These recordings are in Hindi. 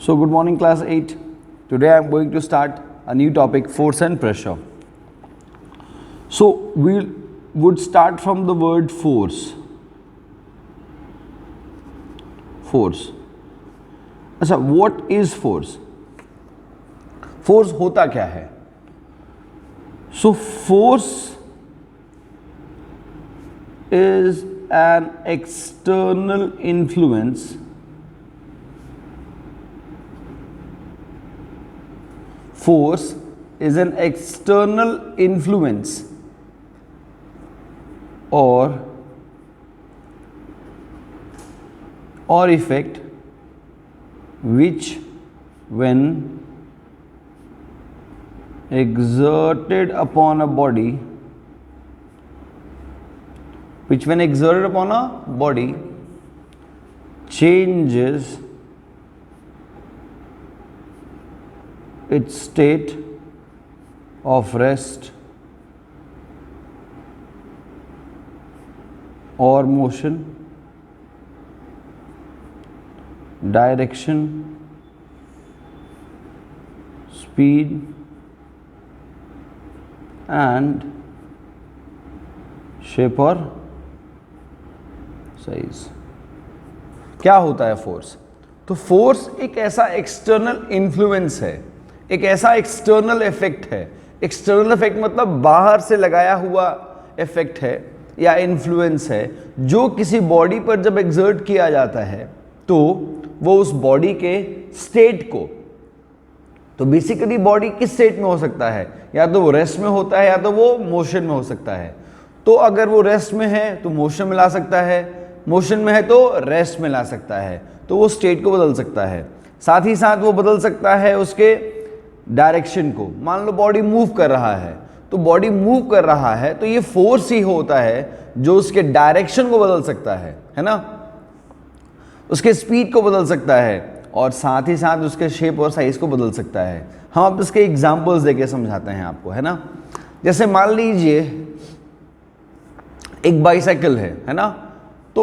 So good morning class 8. Today I am going to start a new topic, force and pressure. So we would start from the word force. Force. अच्छा, what is force? Force होता क्या है? So force is an external influence force is an external influence or effect which when exerted upon a body changes its state of rest or motion, direction, speed and shape or size. क्या होता है फोर्स? तो फोर्स एक ऐसा एक्सटर्नल इन्फ्लुएंस है, एक ऐसा एक्सटर्नल इफेक्ट है. एक्सटर्नल इफेक्ट मतलब बाहर से लगाया हुआ इफेक्ट है या इन्फ्लुएंस है, जो किसी बॉडी पर जब एग्जर्ट किया जाता है तो वो उस बॉडी के स्टेट को, तो बेसिकली बॉडी किस स्टेट में हो सकता है, या तो वो रेस्ट में होता है या तो वो मोशन में हो सकता है. तो अगर वो रेस्ट में है तो मोशन में ला सकता है, मोशन में है तो रेस्ट में ला सकता है, तो वो स्टेट को बदल सकता है. साथ ही साथ वो बदल सकता है उसके डायरेक्शन को. मान लो बॉडी मूव कर रहा है, तो बॉडी मूव कर रहा है तो ये फोर्स ही होता है जो उसके डायरेक्शन को बदल सकता है ना, उसके स्पीड को बदल सकता है और साथ ही साथ उसके शेप और साइज को बदल सकता है. हम अब इसके एग्जांपल्स देके समझाते हैं आपको, है ना. जैसे मान लीजिए एक बाईसाइकिल है ना, तो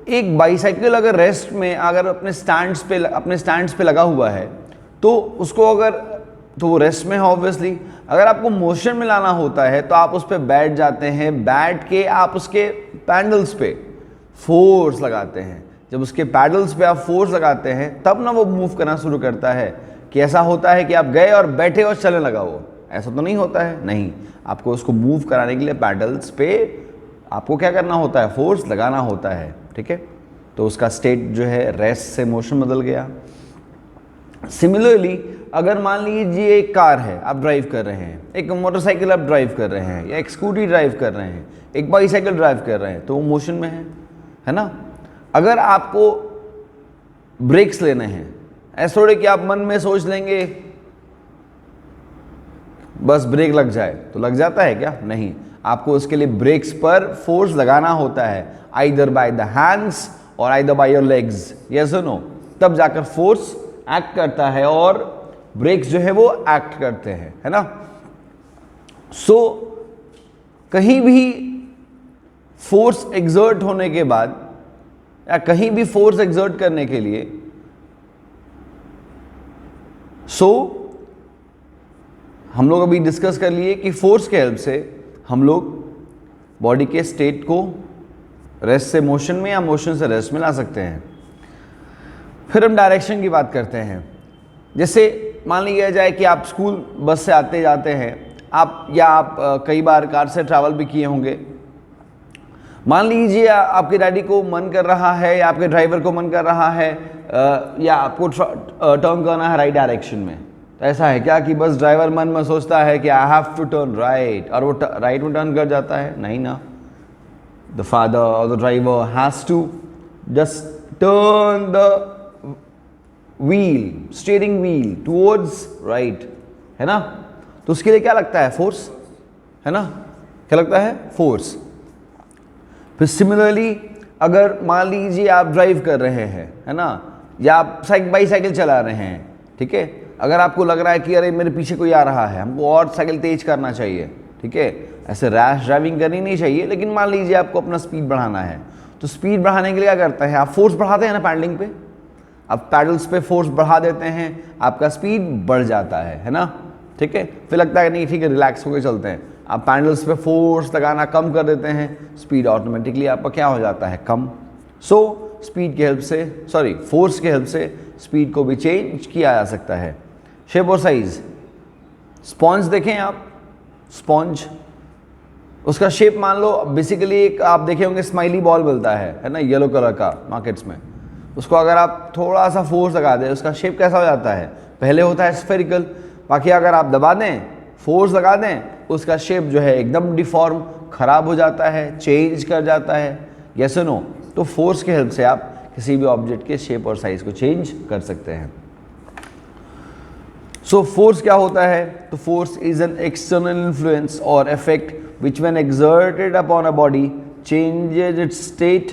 एक बाईसाइकिल अगर रेस्ट में, अगर अपने स्टैंड्स पे लगा हुआ है तो उसको तो वो रेस्ट में है ऑब्वियसली. अगर आपको मोशन में लाना होता है तो आप उस पर बैठ जाते हैं, बैठ के आप उसके पैडल्स पे फोर्स लगाते हैं. जब उसके पैडल्स पे आप फोर्स लगाते हैं तब ना वो मूव करना शुरू करता है. कि ऐसा होता है कि आप गए और बैठे और चलने लगा, वो ऐसा तो नहीं होता है. नहीं, आपको उसको मूव कराने के लिए पैडल्स पे आपको क्या करना होता है, फोर्स लगाना होता है. ठीक है, तो उसका स्टेट जो है रेस्ट से मोशन बदल गया. सिमिलरली अगर मान लीजिए एक कार है, आप ड्राइव कर रहे हैं, एक मोटरसाइकिल आप ड्राइव कर रहे हैं, या एक स्कूटी ड्राइव कर रहे हैं, एक बाईसाइकिल ड्राइव कर रहे हैं, तो वो मोशन में है ना. अगर आपको ब्रेक्स लेने हैं, ऐसा थोड़े कि आप मन में सोच लेंगे बस ब्रेक लग जाए, तो लग जाता है क्या? नहीं, आपको उसके लिए ब्रेक्स पर फोर्स लगाना होता है, आइदर बाय द हैंड्स और either by your legs. Yes और नो, तब जाकर फोर्स एक्ट करता है और ब्रेक्स जो है वो एक्ट करते हैं, है ना. सो कहीं भी फोर्स एग्जर्ट होने के बाद या कहीं भी फोर्स एग्जर्ट करने के लिए हम लोग अभी डिस्कस कर लिए कि फोर्स के हेल्प से हम लोग बॉडी के स्टेट को रेस्ट से मोशन में या मोशन से रेस्ट में ला सकते हैं. फिर हम डायरेक्शन की बात करते हैं. जैसे मान लिया जाए कि आप स्कूल बस से आते जाते हैं, आप कई बार कार से ट्रैवल भी किए होंगे. मान लीजिए आपके डैडी को मन कर रहा है या आपके ड्राइवर को मन कर रहा है या आपको टर्न करना है राइट डायरेक्शन में. तो ऐसा है क्या कि बस ड्राइवर मन में सोचता है कि I have to turn right और वो राइट में टर्न कर जाता है? नहीं ना. द फादर और the driver has to just turn the wheel, steering wheel towards right, है ना. तो उसके लिए क्या लगता है? फोर्स, है ना. क्या लगता है? फोर्स. फिर सिमिलरली अगर मान लीजिए आप ड्राइव कर रहे हैं, है ना, या आप बाईसाइकिल चला रहे हैं, ठीक है, अगर आपको लग रहा है कि अरे मेरे पीछे कोई आ रहा है, हमको और साइकिल तेज करना चाहिए, ठीक है, ऐसे रैश ड्राइविंग करनी नहीं चाहिए, लेकिन मान लीजिए आपको अपना स्पीड बढ़ाना है, तो स्पीड बढ़ाने के लिए क्या करता है, आप फोर्स बढ़ाते हैं ना पैडलिंग पे, अब पैडल्स पे फोर्स बढ़ा देते हैं, आपका स्पीड बढ़ जाता है ना, ठीक है। फिर लगता है नहीं ठीक है रिलैक्स होकर चलते हैं, आप पैडल्स पे फोर्स लगाना कम कर देते हैं, स्पीड ऑटोमेटिकली आपका क्या हो जाता है, कम। सो स्पीड के हेल्प से, सॉरी फोर्स के हेल्प से स्पीड को भी चेंज किया जा सकता है। शेप और साइज, स्पॉन्ज देखें आप, स्पॉन्ज उसका शेप मान लो बेसिकली एक आप देखे होंगे स्माइली बॉल मिलता है ना, येलो कलर का मार्केट्स में, उसको अगर आप थोड़ा सा फोर्स लगा दें उसका शेप कैसा हो जाता है, पहले होता है स्फेरिकल, बाकी अगर आप दबा दें फोर्स लगा दें उसका शेप जो है एकदम डिफॉर्म खराब हो जाता है, चेंज कर जाता है, यस नो। तो फोर्स के हेल्प से आप किसी भी ऑब्जेक्ट के शेप और साइज को चेंज कर सकते हैं। सो फोर्स क्या होता है, तो force is an external influence और effect which when exerted upon a body changes its state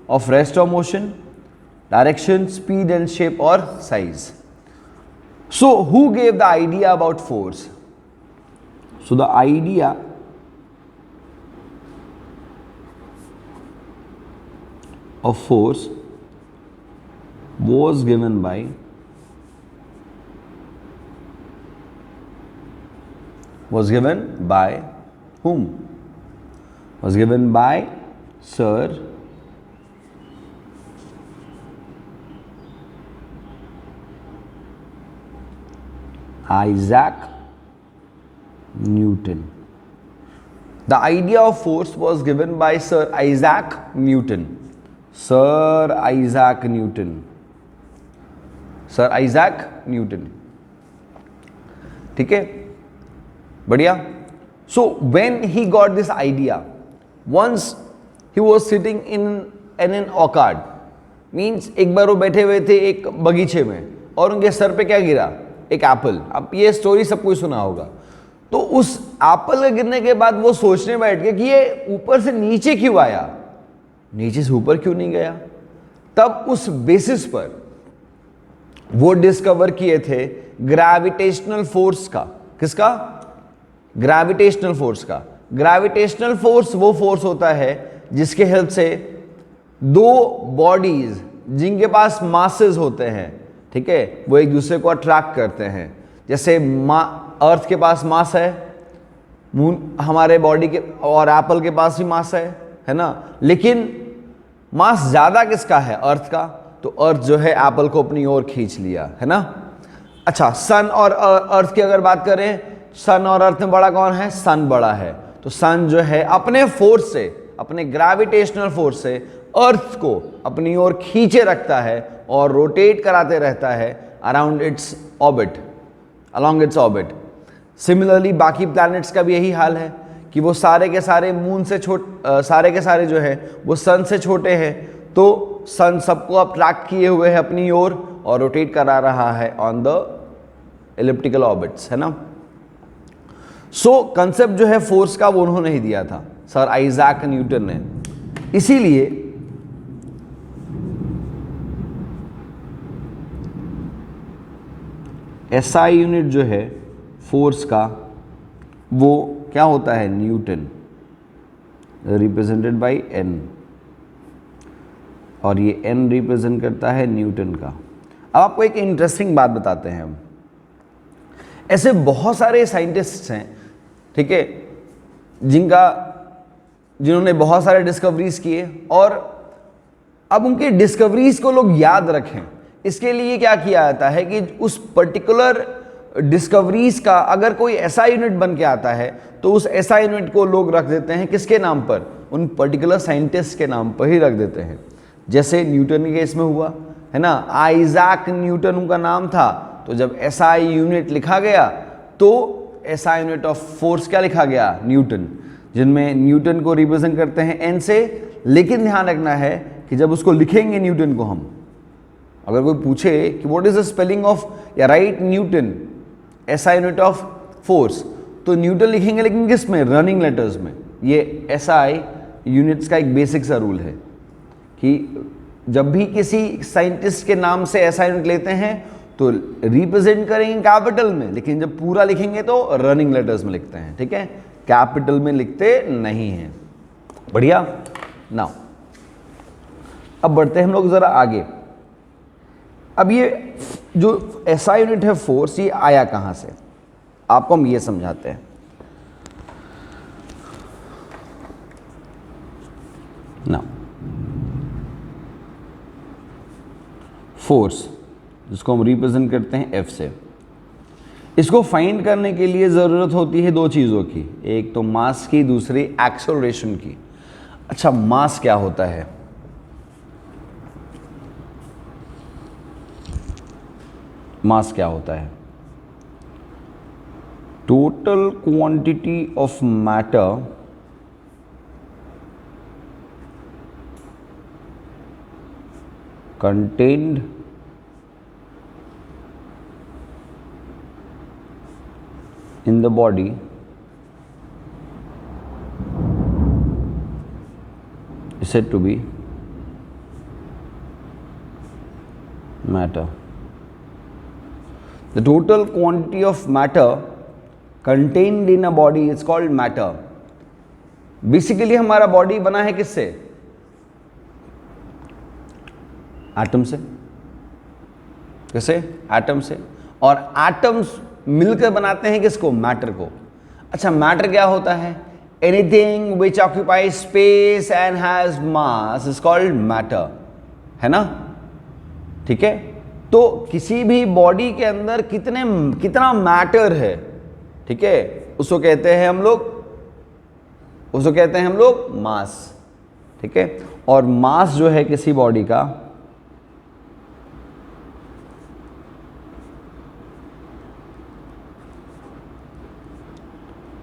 of rest or motion, direction, speed and shape or size. So who gave the idea about force? So the idea of force was given by whom? Was given by Sir Isaac Newton. The idea of force was given by Sir Isaac Newton. Sir Isaac Newton. Sir Isaac Newton. ठीक है, बढ़िया। So when he got this idea, once he was sitting in an orchard, means एक बार वो बैठे हुए थे एक बगीचे में और उनके सर पे क्या गिरा, एक एप्पल। अब ये स्टोरी सब कोई सुना होगा। तो उस एप्पल के गिरने के बाद वो सोचने बैठ गए कि ये ऊपर से नीचे क्यों आया, नीचे से ऊपर क्यों नहीं गया। तब उस बेसिस पर वो डिस्कवर किए थे ग्रेविटेशनल फोर्स का। किसका? ग्रेविटेशनल फोर्स का। ग्रेविटेशनल फोर्स वो फोर्स होता है जिसके हेल्प से दो बॉडीज जिनके पास मासेस होते हैं, ठीक है, वो एक दूसरे को अट्रैक्ट करते हैं। जैसे अर्थ के पास मास है, मून हमारे बॉडी के और एप्पल के पास भी मास है ना, लेकिन मास ज्यादा किसका है? अर्थ का। तो अर्थ जो है एप्पल को अपनी ओर खींच लिया, है ना। अच्छा, सन और अर्थ की अगर बात करें, सन और अर्थ में बड़ा कौन है? सन बड़ा है। तो सन जो है अपने फोर्स से, अपने ग्रेविटेशनल फोर्स से अर्थ को अपनी ओर खींचे रखता है और रोटेट कराते रहता है around its orbit, along its orbit. Similarly बाकी प्लैनेट्स का भी यही हाल है कि वो सारे के सारे मून से सारे के सारे जो है वो सन से छोटे हैं, तो सन सबको अट्रैक्ट किए हुए है अपनी ओर और रोटेट करा रहा है ऑन द एलिप्टिकल ऑर्बिट्स, है ना। सो कंसेप्ट जो है फोर्स का वो उन्होंने ही दिया था, सर आइजैक न्यूटन ने। इसीलिए एसआई यूनिट जो है फोर्स का वो क्या होता है? न्यूटन, रिप्रेजेंटेड बाय एन, और ये एन रिप्रेजेंट करता है न्यूटन का। अब आपको एक इंटरेस्टिंग बात बताते हैं हम। ऐसे बहुत सारे साइंटिस्ट्स हैं, ठीक है, जिन्होंने बहुत सारे डिस्कवरीज किए, और अब उनके डिस्कवरीज को लोग याद रखें, इसके लिए क्या किया जाता है कि उस पर्टिकुलर डिस्कवरीज का अगर कोई ऐसा यूनिट बन के आता है तो उस ऐसा यूनिट को लोग रख देते हैं किसके नाम पर? उन पर्टिकुलर साइंटिस्ट के नाम पर ही रख देते हैं। जैसे न्यूटन के केस में हुआ, है ना, आइजैक न्यूटन उनका नाम था, तो जब एसआई यूनिट लिखा गया तो एसआई यूनिट ऑफ फोर्स क्या लिखा गया? न्यूटन, जिनमें न्यूटन को रिप्रेजेंट करते हैं एन से। लेकिन ध्यान रखना है कि जब उसको लिखेंगे न्यूटन को हम, अगर कोई पूछे कि what is the spelling of या right Newton SI unit of force, तो न्यूटन लिखेंगे, लेकिन किस में? रनिंग लेटर्स में। ये एसआई यूनिट्स का एक बेसिक सा रूल है कि जब भी किसी साइंटिस्ट के नाम से एसआई यूनिट लेते हैं तो रिप्रेजेंट करेंगे कैपिटल में, लेकिन जब पूरा लिखेंगे तो रनिंग लेटर्स में लिखते हैं, ठीक है, कैपिटल में लिखते नहीं हैं। बढ़िया। नाउ अब बढ़ते हैं हम लोग जरा आगे। अब ये जो ऐसा यूनिट है फोर्स, ये आया कहाँ से, आपको हम ये समझाते हैं। ना फोर्स जिसको हम रिप्रेजेंट करते हैं एफ से, इसको फाइंड करने के लिए ज़रूरत होती है दो चीज़ों की, एक तो मास की, दूसरी एक्सेलरेशन की। अच्छा, मास क्या होता है? मास क्या होता है? Total quantity of matter contained in the body is said to be matter. The total quantity of matter contained in a body is called matter. Basically हमारा बॉडी बना है किससे? एटम से। कैसे? एटम से। और एटम्स मिलकर बनाते हैं किसको? मैटर को। अच्छा, मैटर क्या होता है? Anything which occupy space and has mass is called matter, है ना? ठीक है, तो किसी भी बॉडी के अंदर कितना मैटर है, ठीक है, उसको कहते हैं हम लोग मास। ठीक है, और मास जो है किसी बॉडी का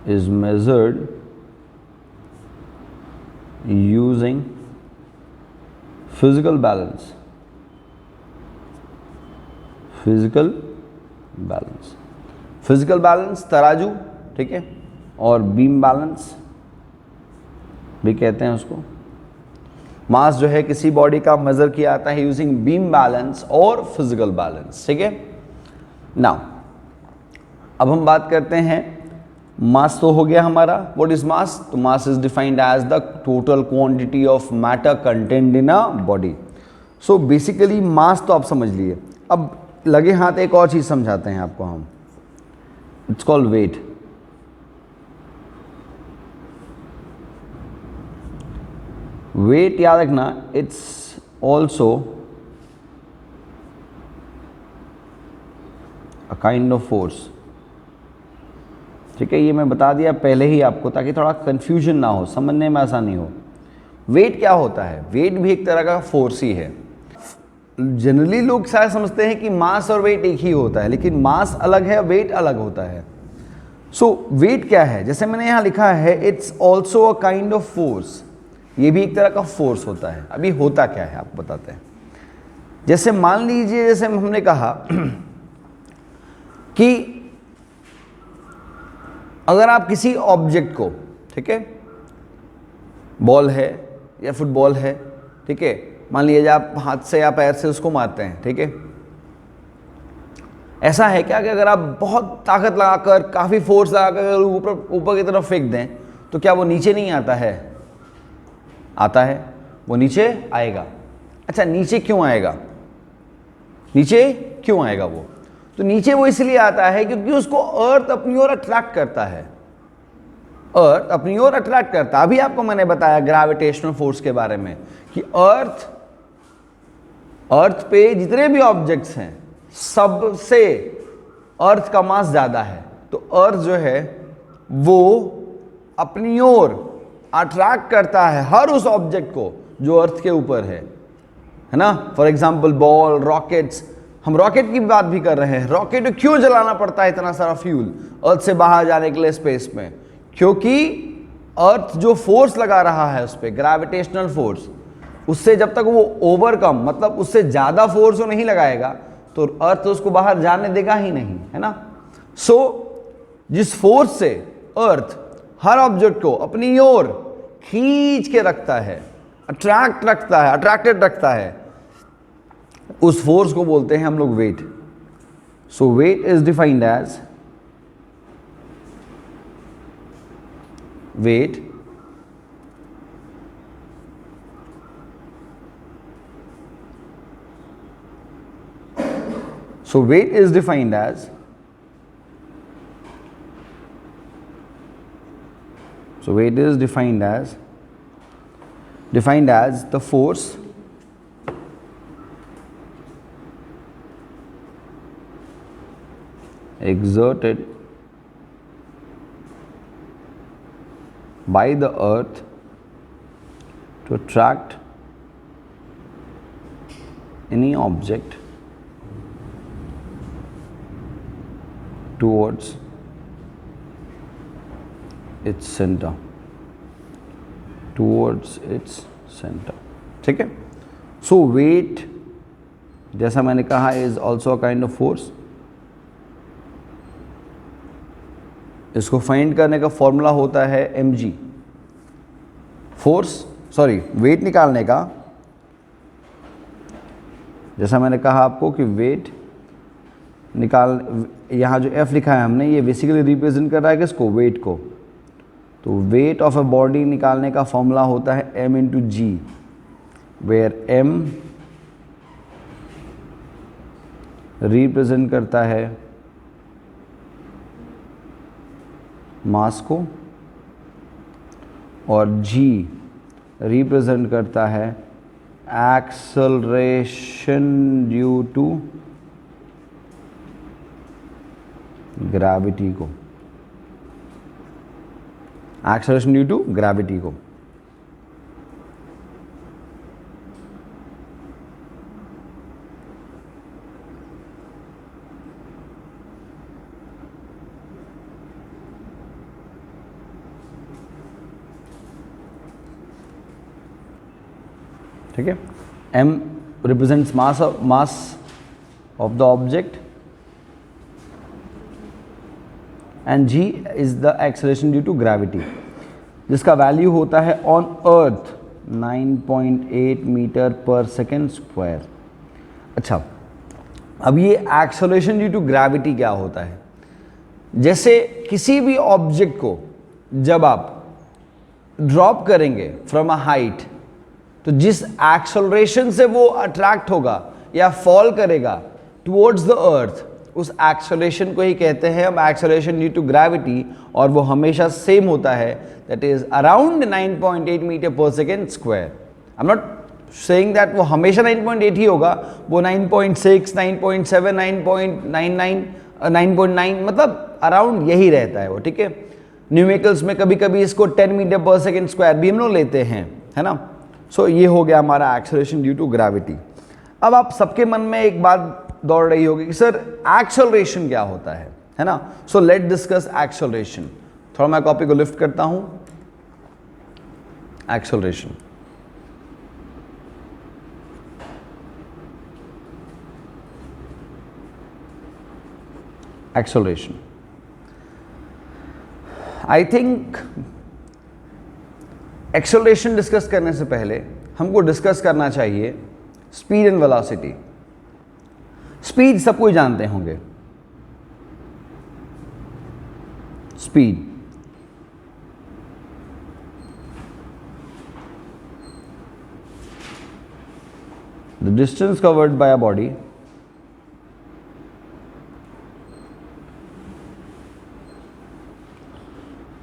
is measured using physical balance. Physical balance तराजू, ठीक है, और बीम बैलेंस भी कहते हैं उसको। मास जो है किसी बॉडी का मेजर किया जाता है यूजिंग बीम बैलेंस और फिजिकल बैलेंस। ठीक है, नाउ अब हम बात करते हैं, मास तो हो गया हमारा। What is mass? तो mass is defined as the total quantity of matter contained in a body. So basically mass तो आप समझ लिए। अब लगे हाथ एक और चीज समझाते हैं आपको हम, इट्स कॉल्ड वेट। वेट याद रखना, it's also a kind of force. ठीक है, ये मैं बता दिया पहले ही आपको ताकि थोड़ा कंफ्यूजन ना हो, समझने में आसानी हो। वेट क्या होता है? वेट भी एक तरह का फोर्स ही है। जनरली लोग शायद समझते हैं कि मास और वेट एक ही होता है, लेकिन मास अलग है, वेट अलग होता है। सो वेट क्या है? जैसे मैंने यहाँ लिखा है, it's also a kind of force. ये भी एक तरह का फोर्स होता है। अभी होता क्या है आपको बताते हैं। जैसे मान लीजिए, जैसे हमने कहा कि अगर आप किसी ऑब्जेक्ट को, ठीक है, बॉल है या फुटबॉल है, ठीक है, मान लीजिए आप हाथ से या पैर से उसको मारते हैं, ठीक है, ऐसा है क्या कि अगर आप बहुत ताकत लगाकर, काफी फोर्स लगाकर ऊपर की तरफ फेंक दें तो क्या वो नीचे नहीं आता है? आता है, वो नीचे आएगा। अच्छा, नीचे क्यों आएगा? वो तो नीचे वो इसलिए आता है क्योंकि उसको अर्थ अपनी ओर अट्रैक्ट करता है। अभी आपको मैंने बताया ग्रेविटेशनल फोर्स के बारे में कि अर्थ पे जितने भी ऑब्जेक्ट्स हैं, सबसे अर्थ का मास ज्यादा है। तो अर्थ जो है वो अपनी ओर अट्रैक्ट करता है हर उस ऑब्जेक्ट को जो अर्थ के ऊपर है ना? For example ball, rockets. हम रॉकेट की बात भी कर रहे हैं। रॉकेट क्यों जलाना पड़ता है इतना सारा फ्यूल अर्थ से बाहर जाने के लिए स्पेस में? क्योंकि अर्थ जो फोर्स लगा रहा है उस पर, ग्रेविटेशनल फोर्स, उससे जब तक वो ओवरकम, मतलब उससे ज्यादा फोर्स वो नहीं लगाएगा तो अर्थ उसको बाहर जाने देगा ही नहीं, है ना? सो जिस फोर्स से अर्थ हर ऑब्जेक्ट को अपनी ओर खींच के रखता है, अट्रैक्टेड रखता है, उस फोर्स को बोलते हैं हम लोग weight. So weight is defined as weight So weight is defined as the force exerted by the earth to attract any object towards its center, ठीक है। सो वेट जैसा मैंने कहा is also a kind of force. इसको फाइंड करने का फॉर्मूला होता है mg, वेट निकालने का। जैसा मैंने कहा आपको कि वेट निकाल, यहाँ जो f लिखा है हमने, ये बेसिकली रिप्रेजेंट कर रहा है किसको, वेट को। तो वेट ऑफ अ बॉडी निकालने का फॉर्मूला होता है m into g, where m represent करता है मास को और g रिप्रेजेंट करता है एक्सेलरेशन ड्यू टू ग्रेविटी को, एक्सेलरेशन ड्यू टू ग्रेविटी को। ठीक है, m represents mass of the object and g is the acceleration due to gravity, जिसका वैल्यू होता है ऑन अर्थ 9.8 मीटर पर सेकेंड स्क्वायर। अच्छा, अब ये एक्सेलरेशन ड्यू टू ग्रेविटी क्या होता है? जैसे किसी भी ऑब्जेक्ट को जब आप ड्रॉप करेंगे फ्रॉम अ हाइट, तो जिस एक्सेलरेशन से वो अट्रैक्ट होगा या फॉल करेगा टुवर्ड्स द अर्थ, उस एक्सेलरेशन को ही कहते हैं हम एक्सेलरेशन ड्यू टू ग्रेविटी, और वो हमेशा सेम होता है, दैट इज अराउंड 9.8 मीटर पर second square. I am not saying that वो हमेशा 9.8 ही होगा, वो 9.6, 9.7, 9.99, 9.9, मतलब अराउंड यही रहता है वो, ठीक है। न्यूमेरिकल्स में कभी कभी इसको 10 मीटर पर सेकेंड स्क्वायर भी हम लोग लेते हैं, है ना। सो ये हो गया हमारा एक्सेलरेशन ड्यू टू ग्रेविटी। अब आप सबके मन में एक बात दौड़ रही होगी कि सर एक्सेलरेशन क्या होता है ना। So let discuss acceleration. थोड़ा मैं कॉपी को लिफ्ट करता हूं। Acceleration, acceleration, I think acceleration discuss करने से पहले हमको डिस्कस करना चाहिए स्पीड एंड वेलोसिटी। स्पीड सब कोई जानते होंगे, speed the distance covered by a body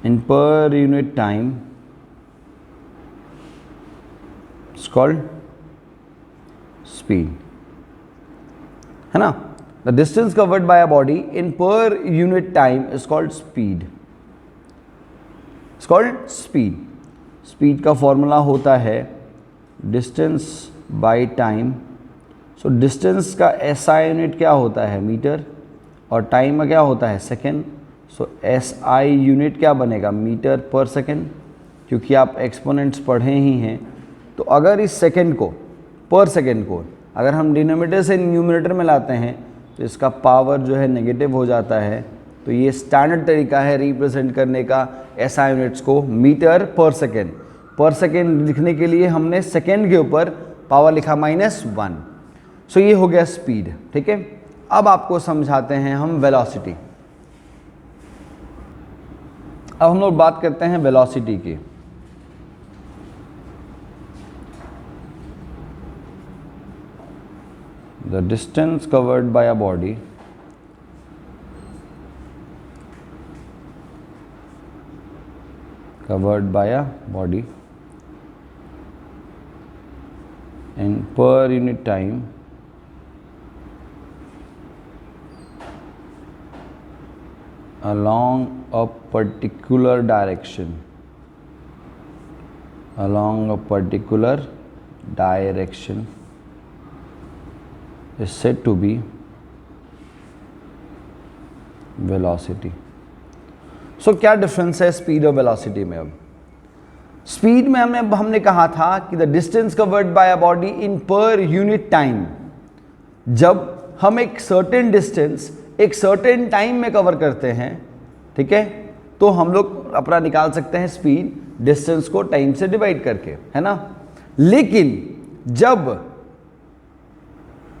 in per unit time is called speed, है ना। The distance covered by a body in per unit time is called speed, it's called speed। speed का फॉर्मूला होता है distance by time। so distance का SI यूनिट क्या होता है, मीटर, और टाइम का क्या होता है, सेकेंड। सो SI यूनिट क्या बनेगा, मीटर पर सेकेंड, क्योंकि आप एक्सपोनेंट्स पढ़े ही हैं। तो अगर इस सेकेंड को, पर सेकेंड को अगर हम डिनोमिनेटर से न्यूमरेटर में लाते हैं तो इसका पावर जो है नेगेटिव हो जाता है। तो ये स्टैंडर्ड तरीका है रिप्रेजेंट करने का SI यूनिट्स को मीटर पर सेकेंड। पर सेकेंड लिखने के लिए हमने सेकेंड के ऊपर पावर लिखा -1। सो ये हो गया स्पीड, ठीक है। अब आपको समझाते हैं हम वेलोसिटी। अब हम लोग बात करते हैं वेलोसिटी की। the distance covered by a body in per unit time along a particular direction is said to be velocity. So क्या डिफरेंस है स्पीड और वेलोसिटी में? अब स्पीड में हमने कहा था कि the distance covered by a body in per unit time, जब हम एक सर्टेन डिस्टेंस एक सर्टेन टाइम में कवर करते हैं, ठीक है, तो हम लोग अपना निकाल सकते हैं स्पीड डिस्टेंस को टाइम से डिवाइड करके, है ना। लेकिन जब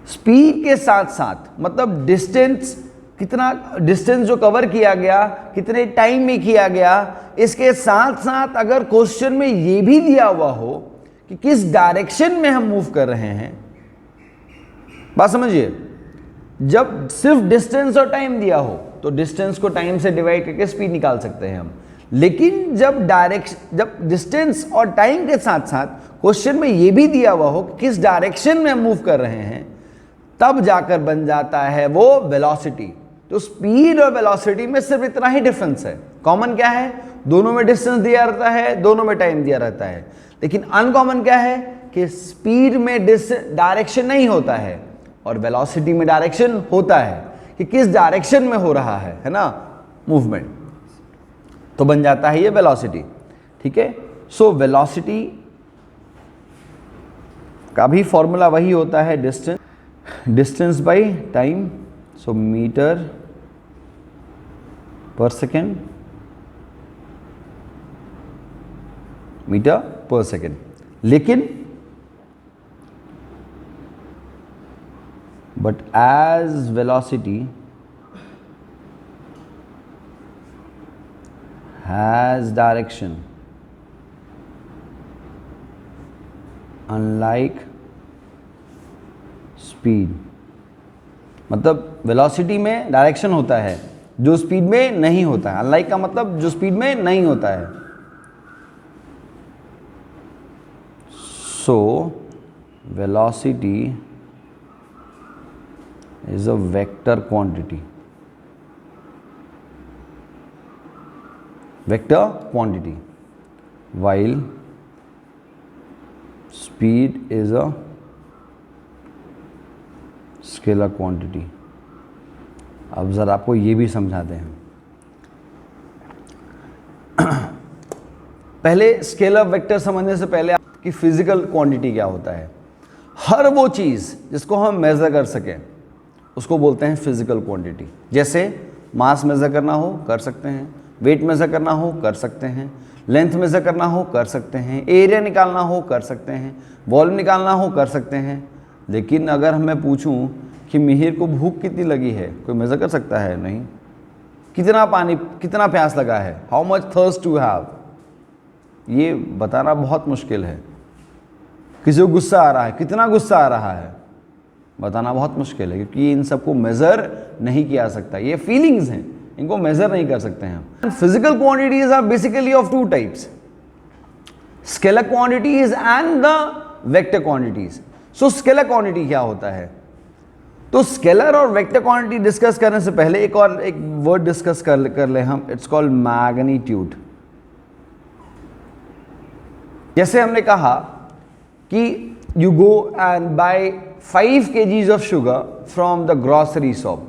स्पीड के साथ साथ मतलब डिस्टेंस, कितना डिस्टेंस जो कवर किया गया, कितने टाइम में किया गया, इसके साथ साथ अगर क्वेश्चन में ये भी दिया हुआ हो कि किस डायरेक्शन में हम मूव कर रहे हैं, बात समझिए, जब सिर्फ डिस्टेंस और टाइम दिया हो तो डिस्टेंस को टाइम से डिवाइड करके स्पीड निकाल सकते हैं हम। लेकिन जब डिस्टेंस और टाइम के साथ साथ क्वेश्चन में ये भी दिया हुआ हो कि किस डायरेक्शन में हम मूव कर रहे हैं, तब जाकर बन जाता है वो वेलोसिटी। तो स्पीड और वेलोसिटी में सिर्फ इतना ही डिफरेंस है। कॉमन क्या है? दोनों में डिस्टेंस दिया रहता है, दोनों में टाइम दिया रहता है। लेकिन अनकॉमन क्या है कि स्पीड में डायरेक्शन नहीं होता है और वेलोसिटी में डायरेक्शन होता है कि किस डायरेक्शन में हो रहा है ना मूवमेंट, तो बन जाता है ये वेलोसिटी, ठीक है। सो वेलोसिटी का भी फॉर्मूला वही होता है, distance by time, so metre पर सेकेंड, मीटर पर सेकेंड। लेकिन but as velocity has direction, unlike speed, मतलब वेलोसिटी में डायरेक्शन होता है जो स्पीड में नहीं होता है। अनलाइक का मतलब जो स्पीड में नहीं होता है। So velocity is a vector quantity, while speed is a scalar quantity। अब ज़रा आपको ये भी समझाते हैं। पहले स्केलर वेक्टर समझने से पहले आपकी फिजिकल क्वांटिटी क्या होता है। हर वो चीज़ जिसको हम मेज़र कर सकें उसको बोलते हैं फिजिकल क्वांटिटी। जैसे मास मेज़र करना हो कर सकते हैं, वेट मेज़र करना हो कर सकते हैं, लेंथ मेज़र करना हो कर सकते हैं, एरिया निकालना हो कर सकते हैं, वॉल्यूम निकालना हो कर सकते हैं। लेकिन अगर मैं पूछूं कि मिहिर को भूख कितनी लगी है, कोई मेज़र कर सकता है? नहीं। कितना प्यास लगा है, how much thirst to have, ये बताना बहुत मुश्किल है। किसी को गुस्सा आ रहा है, कितना गुस्सा आ रहा है, बताना बहुत मुश्किल है, क्योंकि इन सबको मेज़र नहीं किया सकता। ये फीलिंग्स हैं, इनको मेज़र नहीं कर सकते हैं हम। Physical quantities are basically of two types, scalar quantities and the vector quantities. So scalar quantity क्या होता है? तो स्केलर और वेक्टर क्वांटिटी डिस्कस करने से पहले एक वर्ड डिस्कस कर ले हम, इट्स कॉल्ड मैग्नीट्यूड। जैसे हमने कहा कि you go and buy 5 kgs of sugar from the grocery shop,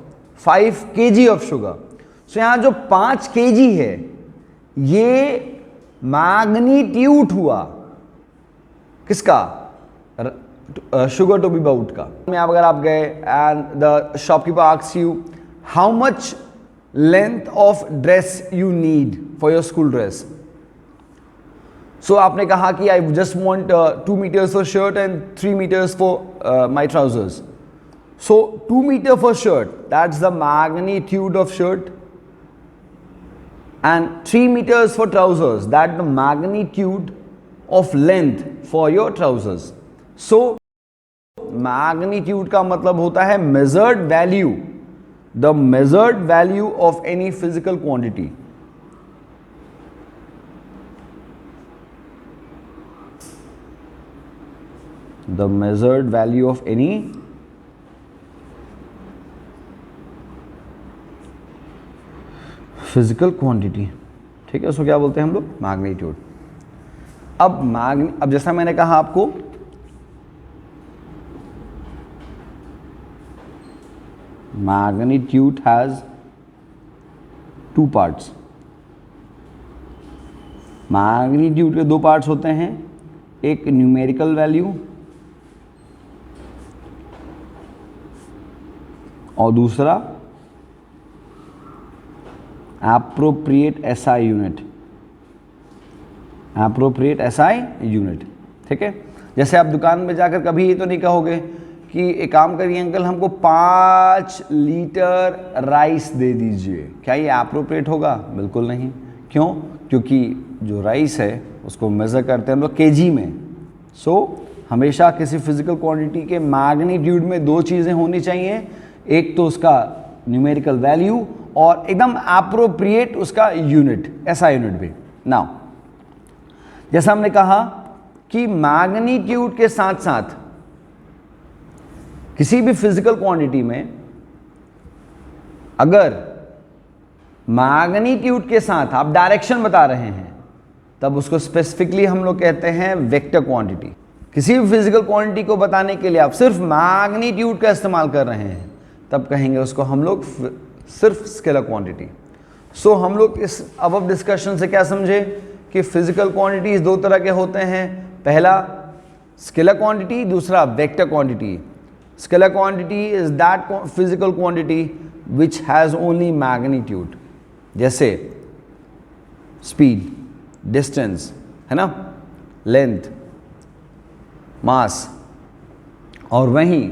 5 kg of sugar। so यहाँ जो 5 kg है ये मैग्नीट्यूड हुआ किसका? शुगर टू बी बाउट का। अगर आप गए and the shopkeeper asks you how much length of dress you need for your school dress, so आपने कहा कि I just want 2 meters for shirt and 3 meters for my trousers. So 2 meter for shirt, that's the magnitude of shirt, and 3 meters for trousers, that the magnitude of length for your trousers. So magnitude का मतलब होता है measured value, the measured value of any physical quantity. The measured value of any physical quantity, ठीक है। उसको क्या बोलते हैं हम लोग? मैग्नीट्यूड। अब जैसा मैंने कहा आपको, magnitude has two parts. Magnitude के दो पार्ट्स होते हैं, एक न्यूमेरिकल वैल्यू और दूसरा appropriate SI unit. Appropriate SI unit, ठीक है। जैसे आप दुकान में जाकर कभी ये तो नहीं कहोगे कि एक काम करिए अंकल, हमको 5 लीटर राइस दे दीजिए। क्या ये एप्रोप्रिएट होगा? बिल्कुल नहीं। क्यों? क्योंकि जो राइस है उसको मेज़र करते हैं हम लोग केजी में। हमेशा किसी फिजिकल क्वांटिटी के मैग्नीट्यूड में दो चीज़ें होनी चाहिए, एक तो उसका न्यूमेरिकल वैल्यू और एकदम एप्रोप्रिएट उसका यूनिट, ऐसा यूनिट भी। नाउ जैसा हमने कहा कि मैग्नीट्यूड के साथ साथ किसी भी फिजिकल क्वांटिटी में अगर मैग्नीट्यूड के साथ आप डायरेक्शन बता रहे हैं तब उसको स्पेसिफिकली हम लोग कहते हैं वेक्टर क्वांटिटी। किसी भी फिजिकल क्वांटिटी को बताने के लिए आप सिर्फ मैग्नीट्यूड का इस्तेमाल कर रहे हैं तब कहेंगे उसको हम लोग सिर्फ स्केलर क्वांटिटी। हम लोग इस अबव डिस्कशन से क्या समझे कि फिजिकल क्वांटिटीज दो तरह के होते हैं, पहला स्केलर क्वांटिटी, दूसरा vector quantity. Scalar quantity is that physical quantity which has only magnitude, जैसे स्पीड, डिस्टेंस, है ना, लेंथ, मास। और वहीं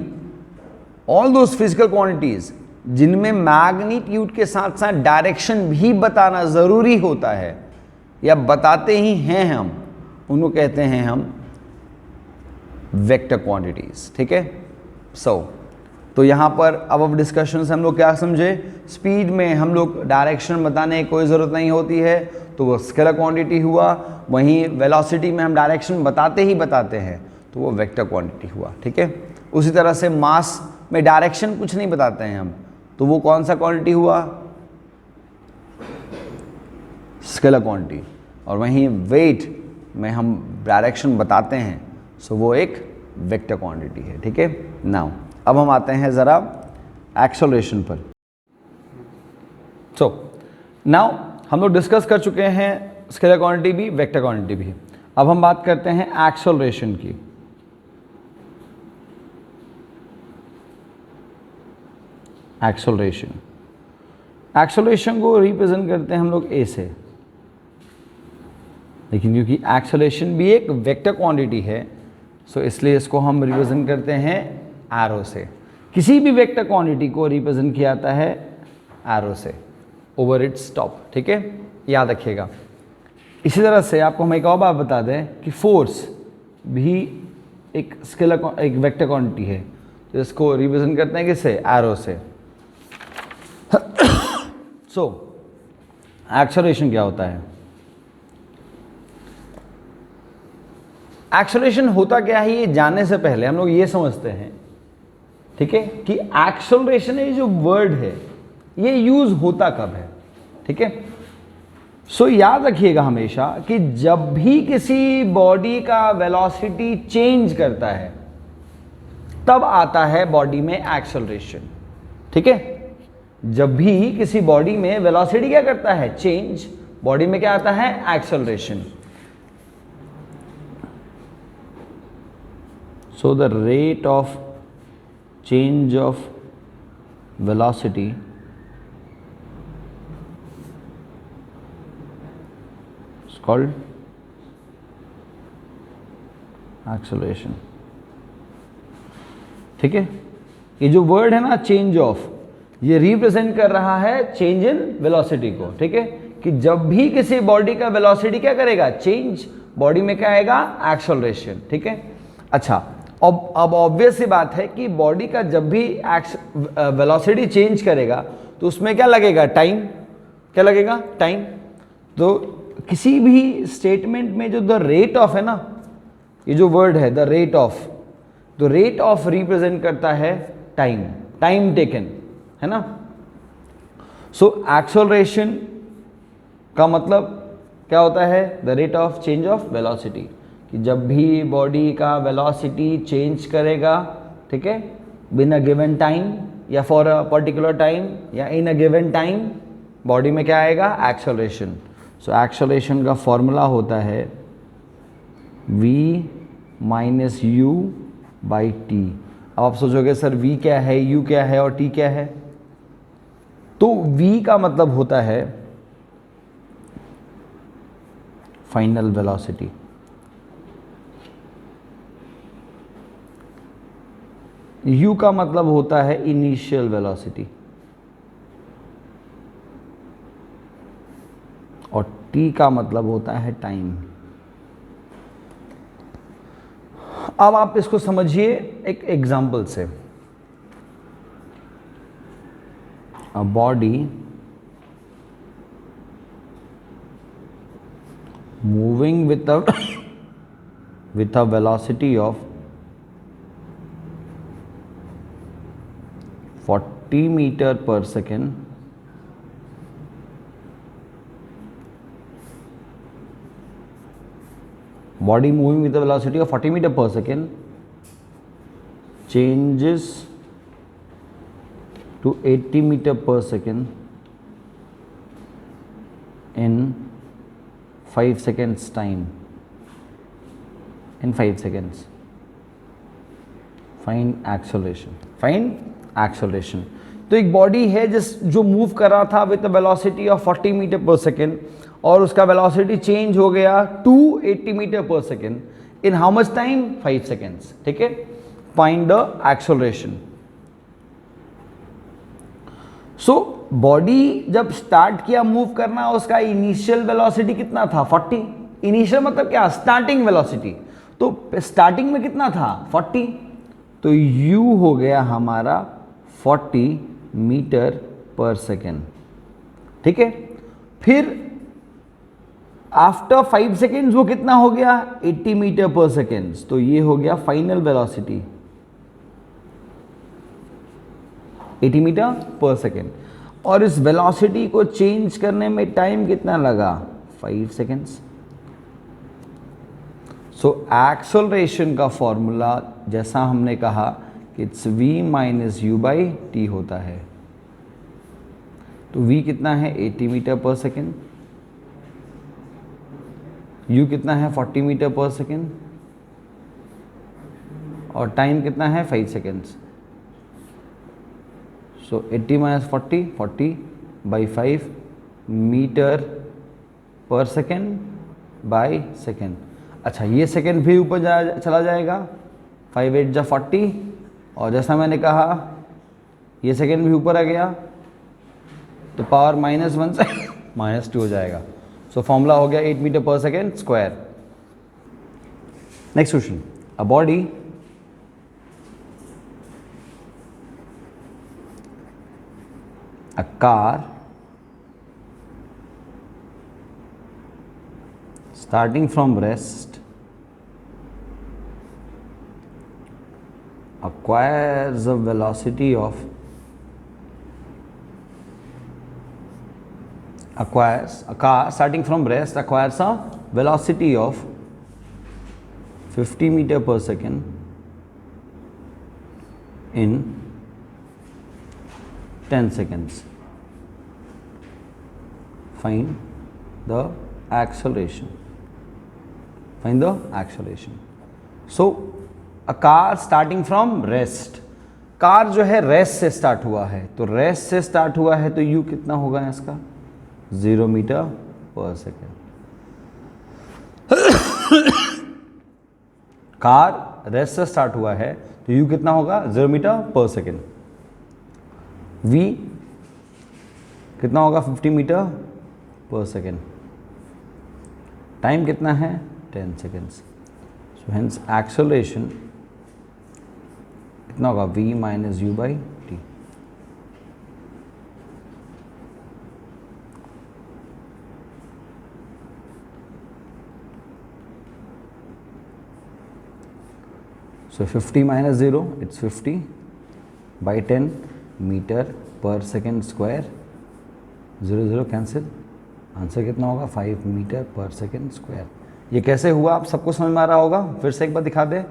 ऑल दोज फिजिकल क्वांटिटीज जिनमें मैग्नीट्यूड के साथ साथ डायरेक्शन भी बताना ज़रूरी होता है या बताते ही हैं हम, उनको कहते हैं हम वेक्टर क्वांटिटीज, ठीक है। तो यहाँ पर अब डिस्कशन से हम लोग क्या समझे, स्पीड में हम लोग डायरेक्शन बताने की कोई ज़रूरत नहीं होती है तो वो स्केलर क्वांटिटी हुआ। वहीं वेलोसिटी में हम डायरेक्शन बताते ही बताते हैं तो वो वेक्टर क्वांटिटी हुआ, ठीक है। उसी तरह से मास में डायरेक्शन कुछ नहीं बताते हैं हम तो वो कौन सा क्वांटिटी हुआ? Scalar quantity. और वहीं वेट में हम डायरेक्शन बताते हैं सो वो एक वेक्टर क्वांटिटी है, ठीक है। नाउ अब हम आते हैं ज़रा एक्सेलरेशन पर। नाउ हम लोग डिस्कस कर चुके हैं स्केलर क्वांटिटी भी, वेक्टर क्वांटिटी भी। अब हम बात करते हैं एक्सेलरेशन की। एक्सेलरेशन को रिप्रेजेंट करते हैं हम लोग ए से, लेकिन क्योंकि एक्सेलरेशन भी एक वेक्टर क्वांटिटी है सो इसलिए इसको हम रिप्रेजेंट करते हैं एरो से। किसी भी वेक्टर क्वांटिटी को रिप्रेजेंट किया जाता है एरो से ओवर इट्स टॉप, ठीक है, याद रखिएगा। इसी तरह से आपको हम एक और बात बता दें कि फोर्स भी एक एक वेक्टर क्वांटिटी है तो इसको रिप्रेजेंट करते हैं किससे? एरो से। एक्सेलरेशन क्या होता है? एक्सेलरेशन होता क्या है ये जानने से पहले हम लोग ये समझते हैं, ठीक है, कि एक्सेलरेशन ये जो वर्ड है ये यूज होता कब है, ठीक है। याद रखिएगा हमेशा कि जब भी किसी बॉडी का वेलोसिटी चेंज करता है तब आता है बॉडी में एक्सेलरेशन, ठीक है। जब भी किसी बॉडी में वेलोसिटी क्या करता है? चेंज, बॉडी में क्या आता है? Acceleration. So the rate of change of velocity is called acceleration, ठीक है। ये जो वर्ड है ना चेंज ऑफ, ये रिप्रेजेंट कर रहा है चेंज इन वेलोसिटी को, ठीक है, कि जब भी किसी बॉडी का वेलोसिटी क्या करेगा? चेंज, बॉडी में क्या आएगा? एक्सेलरेशन, ठीक है। अच्छा, अब ऑब्वियस सी बात है कि बॉडी का जब भी वेलोसिटी चेंज करेगा तो उसमें क्या लगेगा, टाइम। क्या लगेगा, टाइम। तो किसी भी स्टेटमेंट में जो द रेट ऑफ है ना, ये जो वर्ड है द रेट ऑफ, तो रेट ऑफ रिप्रेजेंट करता है टाइम, टाइम टेकन, है ना। सो एक्सेलरेशन का मतलब क्या होता है, the rate of change of velocity, कि जब भी बॉडी का वेलोसिटी चेंज करेगा, ठीक है, बिन अ गिवन टाइम या फॉर अ पर्टिकुलर टाइम या इन अ गिवन टाइम, बॉडी में क्या आएगा, एक्सेलरेशन। सो एक्सेलरेशन का फॉर्मूला होता है v minus u by T. अब आप सोचोगे सर v क्या है, u क्या है और t क्या है। तो v का मतलब होता है फाइनल वेलोसिटी, u का मतलब होता है इनिशियल वेलोसिटी और t का मतलब होता है टाइम। अब आप इसको समझिए एक एग्जाम्पल से। A body moving with a velocity of 40 metre पर second body moving with a velocity of 40 meter per second changes to 80 meter per second in 5 seconds time, in 5 seconds. Find acceleration, find acceleration। तो एक बॉडी है जो मूव कर रहा था विद वेलोसिटी ऑफ 40 मीटर पर सेकेंड और उसका वेलोसिटी चेंज हो गया टू 80 मीटर पर second in how much time, 5 seconds, ठीक है। Find the acceleration. So body जब स्टार्ट किया मूव करना, उसका इनिशियल वेलोसिटी कितना था, 40। इनिशियल मतलब क्या, स्टार्टिंग वेलोसिटी। तो स्टार्टिंग में कितना था, 40। तो u हो गया हमारा 40 मीटर पर सेकेंड, ठीक है। फिर आफ्टर 5 सेकेंड्स वो कितना हो गया, 80 मीटर पर सेकेंड्स। तो ये हो गया फाइनल वेलोसिटी, 80 मीटर पर सेकेंड। और इस वेलोसिटी को चेंज करने में टाइम कितना लगा, 5 सेकेंड्स। सो एक्सेलरेशन का फॉर्मूला जैसा हमने कहा कि it's v minus u by T होता है। तो v कितना है, 80 मीटर पर सेकेंड, u कितना है, 40 मीटर पर सेकेंड, और टाइम कितना है, 5 seconds. So 80 minus 40, 40 by 5 metre पर सेकेंड बाई सेकेंड। अच्छा, ये सेकेंड भी ऊपर चला जाएगा, 5 8 जा 40, और जैसा मैंने कहा ये सेकेंड भी ऊपर आ गया तो पावर -1 से -2 हो जाएगा। सो फॉर्मूला हो गया 8 मीटर पर second square. Next question, a body a car starting from rest acquires a velocity of a car starting from rest acquires a velocity of 50 meter per second in 10 seconds. Find the acceleration. Find the acceleration. So a car starting from rest. Car जो है रेस्ट से स्टार्ट हुआ है, तो रेस्ट से स्टार्ट हुआ है तो u कितना होगा इसका, 0 मीटर पर सेकेंड। कार रेस्ट से स्टार्ट हुआ है तो u कितना होगा, 0 मीटर पर सेकेंड। v कितना होगा, 50 मीटर पर सेकेंड। टाइम कितना है, 10 सेकेंड्स। सो हेंस एक्सेलरेशन इतना होगा v minus u by t. So 50 minus 0, it's 50 by 10 metre पर सेकेंड स्क्वायर, 0 0 कैंसिल, आंसर कितना होगा 5 मीटर पर सेकेंड स्क्वायर। ये कैसे हुआ आप सबको समझ में आ रहा होगा, फिर से एक बार दिखा दे,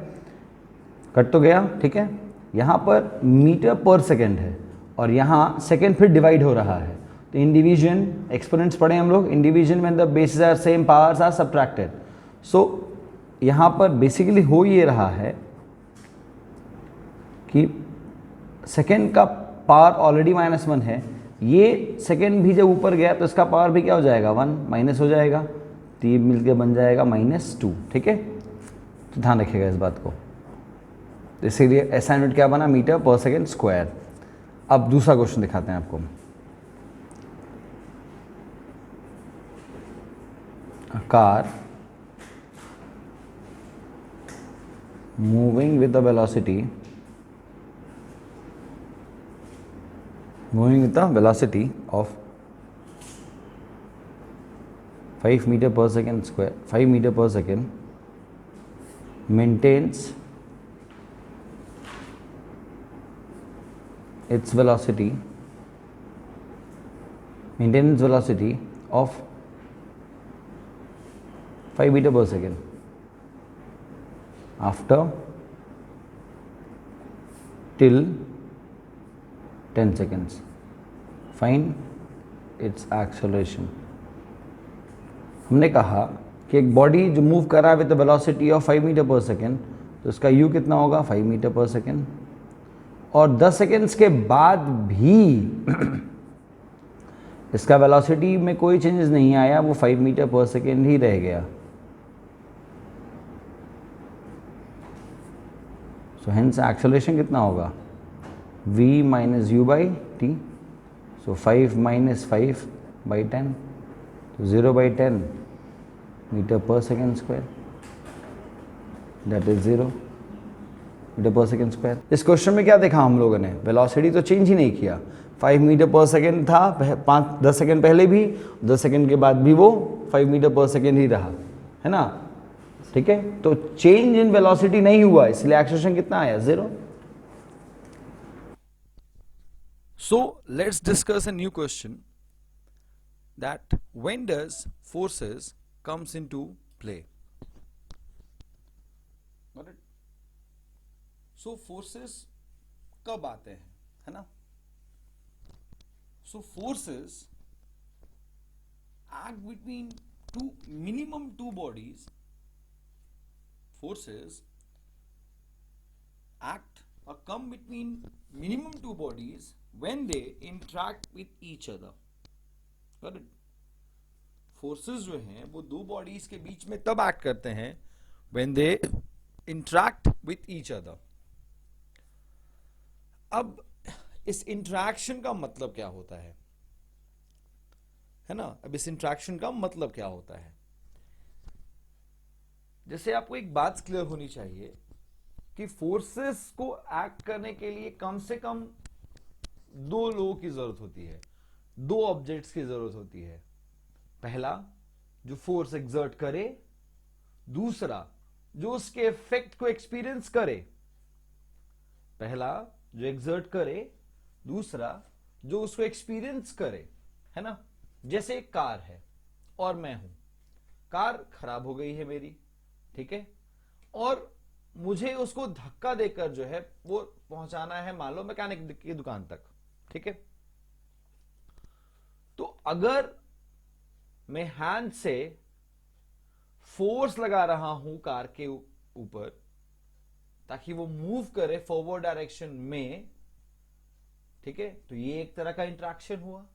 कट तो गया, ठीक है। यहाँ पर मीटर पर सेकेंड है और यहाँ सेकेंड फिर डिवाइड हो रहा है, तो इन डिवीजन एक्सपोनेंट्स पढ़े हम लोग, in division when the basis are same powers are subtracted. So यहाँ पर बेसिकली हो ये रहा है कि सेकेंड का पावर ऑलरेडी -1 है, ये सेकेंड भी जब ऊपर गया तो इसका पावर भी क्या हो जाएगा 1 माइनस हो जाएगा, तो ये मिलकर बन जाएगा -2, ठीक है। तो ध्यान रखिएगा इस बात को। तो इसीलिए असाइनमेंट क्या बना, मीटर पर सेकेंड स्क्वायर। अब दूसरा क्वेश्चन दिखाते हैं आपको। Car moving with the velocity of 5 meter per second square, 5 meter per second, maintains its velocity of 5 meter per second after till 10 seconds. Find its acceleration. हमने कहा कि एक बॉडी जो मूव कर रहा है with the velocity of 5 metre पर सेकेंड, तो इसका u कितना होगा 5 मीटर पर सेकेंड, और 10 सेकेंड्स के बाद भी इसका वेलोसिटी में कोई चेंजेस नहीं आया, वो 5 मीटर पर सेकेंड ही रह गया। सो हेंस एक्सेलरेशन कितना होगा v minus u by t. So 5 minus 5 by 10, तो 0 बाई 10 मीटर पर second square, that is 0 metre पर सेकेंड स्क्वायर। इस क्वेश्चन में क्या देखा हम लोगों ने, वेलोसिटी तो चेंज ही नहीं किया, 5 मीटर पर सेकेंड था 10 सेकेंड पहले भी, 10 सेकेंड के बाद भी वो 5 मीटर पर सेकेंड ही रहा, है ना, ठीक है। तो चेंज इन वेलोसिटी नहीं हुआ, इसलिए एक्सेलरेशन कितना आया 0। So let's discuss a new question, that when does forces comes into play? Got it? So forces कब आते हैं, है ना। So forces act between minimum two bodies. Forces act or come between minimum two bodies when they interact with each other. Got it? Forces जो हैं वो दो बॉडीज के बीच में तब एक्ट करते हैं when they interact with each other. अब इस इंटरेक्शन का मतलब क्या होता है ना। अब इस इंटरेक्शन का मतलब क्या होता है, जैसे आपको एक बात क्लियर होनी चाहिए कि फोर्सेस को एक्ट करने के लिए कम से कम दो लोगों की जरूरत होती है, दो ऑब्जेक्ट्स की जरूरत होती है। पहला जो फोर्स एक्सर्ट करे, दूसरा जो उसके इफेक्ट को एक्सपीरियंस करे। पहला जो एक्सर्ट करे, दूसरा जो उसको एक्सपीरियंस करे, है ना। जैसे एक कार है और मैं हूं, कार खराब हो गई है मेरी, ठीक है, और मुझे उसको धक्का देकर जो है वो पहुंचाना है मान लो मैकेनिक की दुकान तक, ठीक है। तो अगर मैं हैंड से फोर्स लगा रहा हूं कार के ऊपर ताकि वो मूव करे फॉरवर्ड डायरेक्शन में, ठीक है, तो ये एक तरह का इंटरेक्शन हुआ।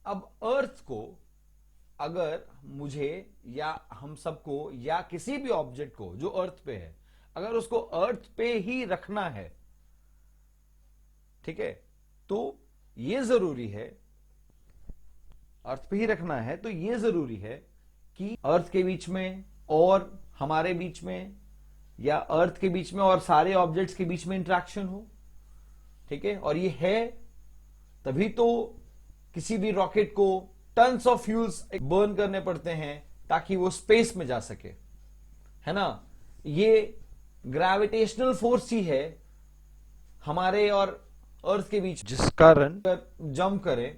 अब अर्थ को अगर मुझे या हम सबको या किसी भी ऑब्जेक्ट को जो अर्थ पे है, अगर उसको अर्थ पे ही रखना है, ठीक है, तो ये जरूरी है, अर्थ पे ही रखना है तो ये जरूरी है कि अर्थ के बीच में और हमारे बीच में या अर्थ के बीच में और सारे ऑब्जेक्ट्स के बीच में इंटरेक्शन हो, ठीक है, और ये है तभी तो किसी भी रॉकेट को टन्स ऑफ फ्यूल्स बर्न करने पड़ते हैं ताकि वो स्पेस में जा सके, है ना। ये ग्रेविटेशनल फोर्स ही है हमारे और अर्थ के बीच, जिस कारण जंप करें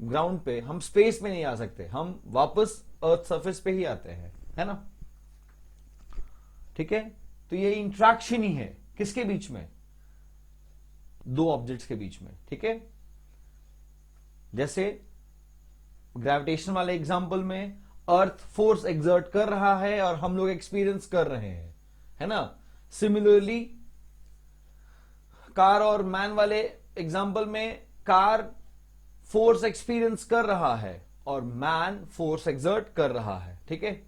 ग्राउंड पे हम स्पेस में नहीं आ सकते, हम वापस अर्थ सरफेस पे ही आते हैं, है ना। ठीक है, तो ये इंट्रैक्शन ही है किसके बीच में, दो ऑब्जेक्ट्स के बीच में, ठीक है। जैसे ग्रेविटेशन वाले एग्जांपल में अर्थ फोर्स एक्सर्ट कर रहा है और हम लोग एक्सपीरियंस कर रहे हैं, है ना। सिमिलरली कार और मैन वाले एग्जांपल में कार फोर्स एक्सपीरियंस कर रहा है और मैन फोर्स एक्सर्ट कर रहा है, ठीक है।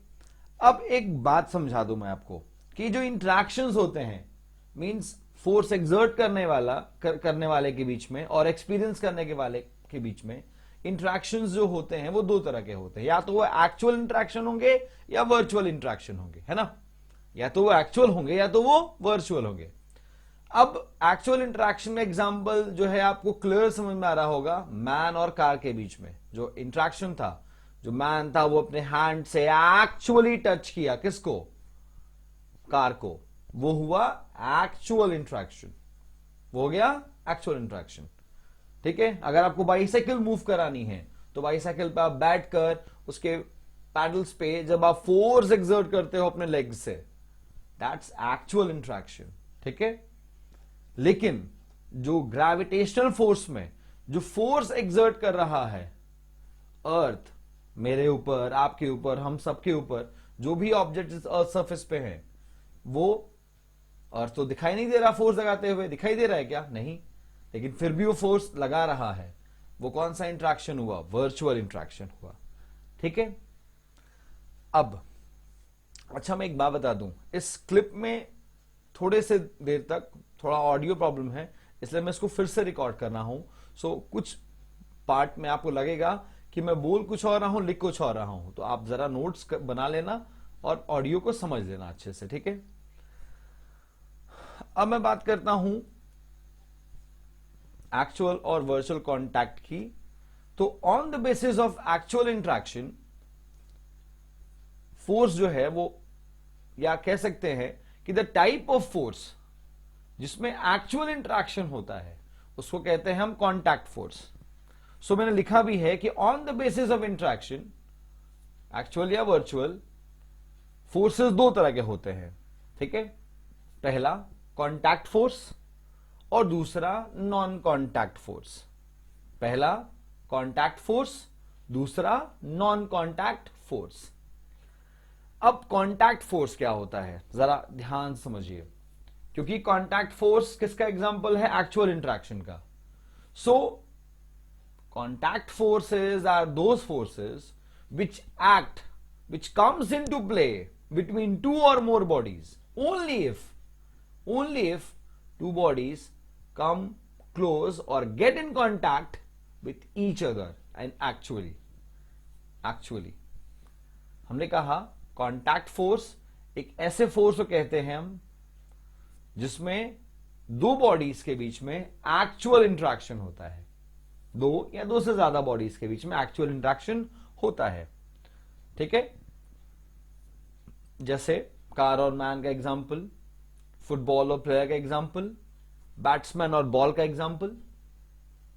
अब एक बात समझा दूं मैं आपको कि जो इंटरेक्शंस होते हैं, मींस फोर्स एक्सर्ट करने वाले के बीच में और एक्सपीरियंस करने के वाले के बीच में इंटरेक्शंस जो होते हैं वो दो तरह के होते हैं, या तो वो एक्चुअल इंटरेक्शन होंगे या वर्चुअल इंटरेक्शन होंगे, है ना। या तो वो एक्चुअल होंगे या तो वो वर्चुअल होंगे। अब एक्चुअल इंटरेक्शन में एग्जांपल जो है आपको क्लियर समझ में आ रहा होगा, मैन और कार के बीच में जो इंटरेक्शन था, जो मैन था वो अपने हैंड से एक्चुअली टच किया किसको, कार को, वो हुआ एक्चुअल इंटरेक्शन, वो हो गया एक्चुअल इंटरेक्शन, ठीक है। अगर आपको बाइसाइकिल मूव करानी है तो बाइसाइकिल पे आप बैठकर उसके पैडल्स पे जब आप फोर्स एक्सर्ट करते हो अपने लेग्स से, दैट्स एक्चुअल इंटरेक्शन, ठीक है। लेकिन जो ग्रेविटेशनल फोर्स में जो फोर्स एक्सर्ट कर रहा है अर्थ, मेरे ऊपर, आपके ऊपर, हम सबके ऊपर, जो भी ऑब्जेक्ट इस अर्थ सरफेस पे हैं, वो अर्थ तो दिखाई नहीं दे रहा फोर्स लगाते हुए, दिखाई दे रहा है क्या, नहीं, लेकिन फिर भी वो फोर्स लगा रहा है। वो कौन सा इंटरेक्शन हुआ, वर्चुअल इंटरेक्शन हुआ, ठीक है। अब अच्छा मैं एक बात बता दूं, इस क्लिप में थोड़े से देर तक थोड़ा ऑडियो प्रॉब्लम है, इसलिए मैं इसको फिर से रिकॉर्ड कर रहा हूं। सो कुछ पार्ट में आपको लगेगा कि मैं बोल कुछ और रहा हूं, लिख कुछ और रहा हूं, तो आप जरा नोट्स बना लेना और ऑडियो को समझ लेना अच्छे से, ठीक है। अब मैं बात करता हूं एक्चुअल और वर्चुअल कांटेक्ट की। तो on the basis of actual interaction force जो है वो, या कह सकते हैं कि द टाइप ऑफ फोर्स जिसमें एक्चुअल इंटरेक्शन होता है उसको कहते हैं हम कांटेक्ट फोर्स। सो मैंने लिखा भी है कि on the basis of interaction, actual या वर्चुअल, फोर्सेस दो तरह के होते हैं, ठीक है। पहला कांटेक्ट फोर्स और दूसरा नॉन कांटेक्ट फोर्स। पहला कांटेक्ट फोर्स, दूसरा नॉन कांटेक्ट फोर्स। अब कांटेक्ट फोर्स क्या होता है जरा ध्यान समझिए, क्योंकि कांटेक्ट फोर्स किसका एग्जांपल है, एक्चुअल इंटरेक्शन का। So contact forces are those forces which act, which comes into play between two or more bodies only if two bodies come close or get in contact with each other and actually हमने कहा कांटेक्ट फोर्स एक ऐसे फोर्स को कहते हैं हम जिसमें दो बॉडीज के बीच में एक्चुअल इंटरेक्शन होता है, दो या दो से ज्यादा बॉडीज के बीच में एक्चुअल इंटरेक्शन होता है, ठीक है। जैसे कार और मैन का एग्जांपल, फुटबॉल और प्लेयर का एग्जांपल, बैट्समैन और बॉल का एग्जांपल।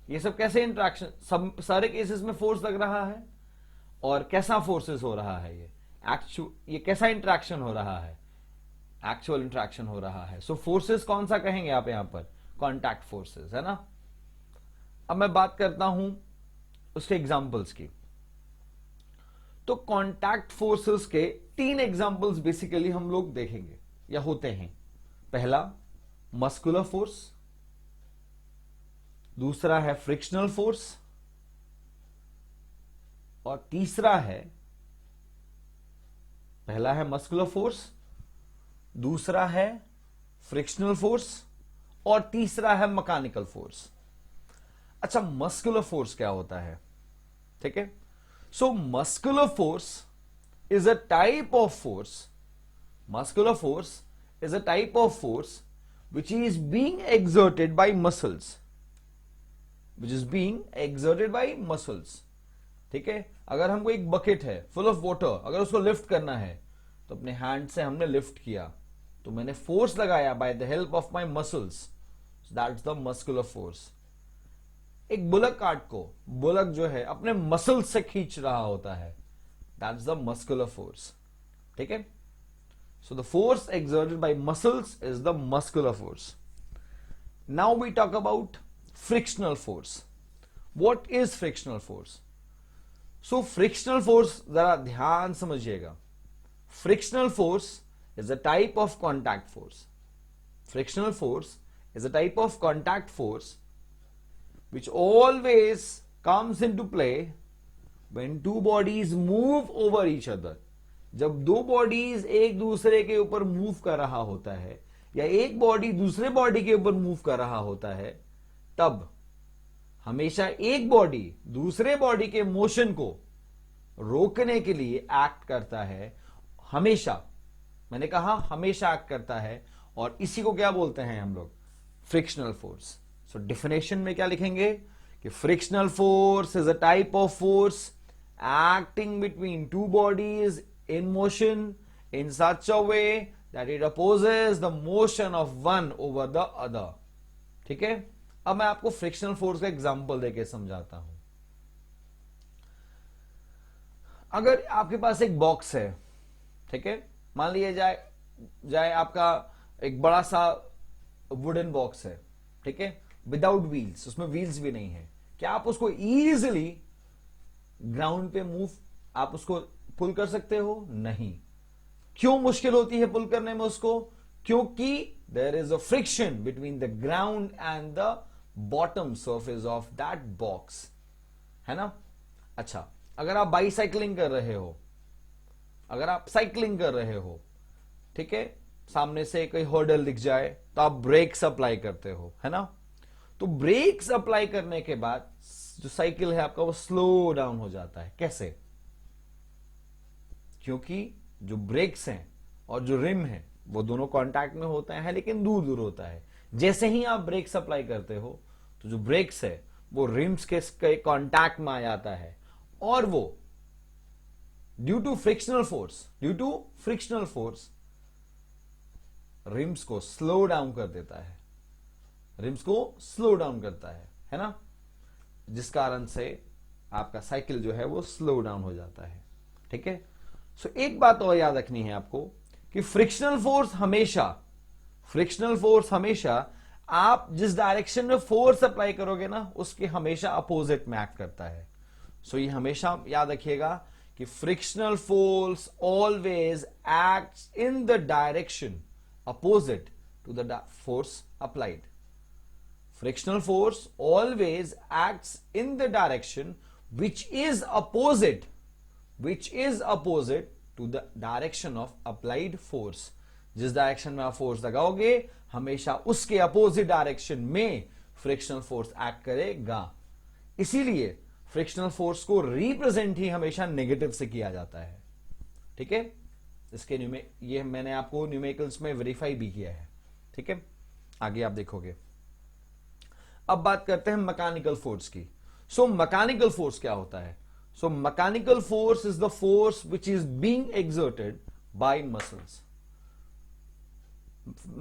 ये सब कैसे इंटरेक्शन, सब सारे केसेस में फोर्स लग रहा है और कैसा फोर्सेस हो रहा है, ये कैसा इंटरेक्शन हो रहा है, एक्चुअल इंटरेक्शन हो रहा है। सो फोर्सेस कौन सा कहेंगे आप यहां पर, कांटेक्ट फोर्सेस, है ना। अब मैं बात करता हूं उसके एग्जांपल्स की। तो कांटेक्ट फोर्सेस के तीन एग्जांपल्स बेसिकली हम लोग देखेंगे या होते हैं। पहला मस्कुलर फोर्स, दूसरा है फ्रिक्शनल फोर्स और तीसरा है, पहला है मस्कुलर फोर्स, दूसरा है फ्रिक्शनल फोर्स और तीसरा है मैकेनिकल फोर्स। अच्छा मस्कुलर फोर्स क्या होता है, ठीक है। So muscular force is a type of force, muscular force is a type of force which is being exerted by muscles, which is being exerted by muscles. ठीक है, अगर हमको एक बकेट है फुल ऑफ वाटर, अगर उसको लिफ्ट करना है तो अपने हैंड से हमने लिफ्ट किया, तो मैंने फोर्स लगाया by the help of my muscles, that's the muscular force. एक बुलक कार्ट को बुलक जो है अपने मसल्स से खींच रहा होता है, दैट्स द मस्कुलर फोर्स. ठीक है, so the force exerted by muscles is the muscular force. Now we talk about frictional force. What is frictional force? So frictional force, जरा ध्यान समझिएगा. Frictional force is a type of contact force. Frictional force is a type of contact force which always comes into play when two bodies move over each other. जब दो बॉडीज एक दूसरे के ऊपर मूव कर रहा होता है, या एक बॉडी दूसरे बॉडी के ऊपर मूव कर रहा होता है, तब हमेशा एक बॉडी दूसरे बॉडी के मोशन को रोकने के लिए एक्ट करता है. हमेशा, मैंने कहा हमेशा एक्ट करता है, और इसी को क्या बोलते हैं हम लोग? Frictional force. सो डेफिनेशन में क्या लिखेंगे कि frictional force is a type of force acting between two bodies in motion in such a way that it opposes the motion of one over the other. ठीक है, अब मैं आपको फ्रिक्शनल फोर्स का एग्जांपल देके समझाता हूं. अगर आपके पास एक बॉक्स है, ठीक है, मान लिया जाए आपका एक बड़ा सा वुडन बॉक्स है, ठीक है, विदाउट व्हील्स, उसमें व्हील्स भी नहीं है. क्या आप उसको इजीली ग्राउंड पे मूव, आप उसको पुल कर सकते हो? नहीं. क्यों मुश्किल होती है पुल करने में उसको? क्योंकि there is a friction between the ground and the bottom surface of that box, है ना. अच्छा, अगर आप बाईसाइकिलिंग कर रहे हो, अगर आप साइकिलिंग कर रहे हो, ठीक है, सामने से कोई हर्डल दिख जाए तो आप ब्रेक्स अप्लाई करते हो, है ना. तो ब्रेक्स अप्लाई करने के बाद जो साइकिल है आपका वो स्लो डाउन हो जाता है. कैसे? क्योंकि जो ब्रेक्स हैं और जो रिम है वो दोनों कांटेक्ट में होते हैं, लेकिन दूर दूर होता है. जैसे ही आप ब्रेक्स अप्लाई करते हो तो जो ब्रेक्स है वो रिम्स के कांटेक्ट में आ जाता है, और वो due to frictional force rims को स्लो डाउन कर देता है, रिम्स को स्लो डाउन करता है ना, जिस कारण से आपका साइकिल जो है वो स्लो डाउन हो जाता है. ठीक है, सो एक बात और याद रखनी है आपको कि फ्रिक्शनल फोर्स हमेशा आप जिस डायरेक्शन में फोर्स अप्लाई करोगे ना, उसके हमेशा अपोजिट में एक्ट करता है. सो ये हमेशा याद रखिएगा कि frictional force always acts in the direction opposite to the force applied. Frictional force always acts in the direction which is opposite to the direction of applied force. जिस डायरेक्शन में आप फोर्स लगाओगे हमेशा उसके अपोजिट डायरेक्शन में फ्रिक्शनल फोर्स एक्ट करेगा. इसीलिए फ्रिक्शनल फोर्स को रिप्रेजेंट ही हमेशा नेगेटिव से किया जाता है. ठीक है, इसके ये मैंने आपको न्यूमेरिकल्स में वेरीफाई भी किया है. ठीक है, आगे आप देखोगे. अब बात करते हैं मैकेनिकल फोर्स की. सो मैकेनिकल फोर्स क्या होता है? So mechanical force is the force which is being exerted by muscles.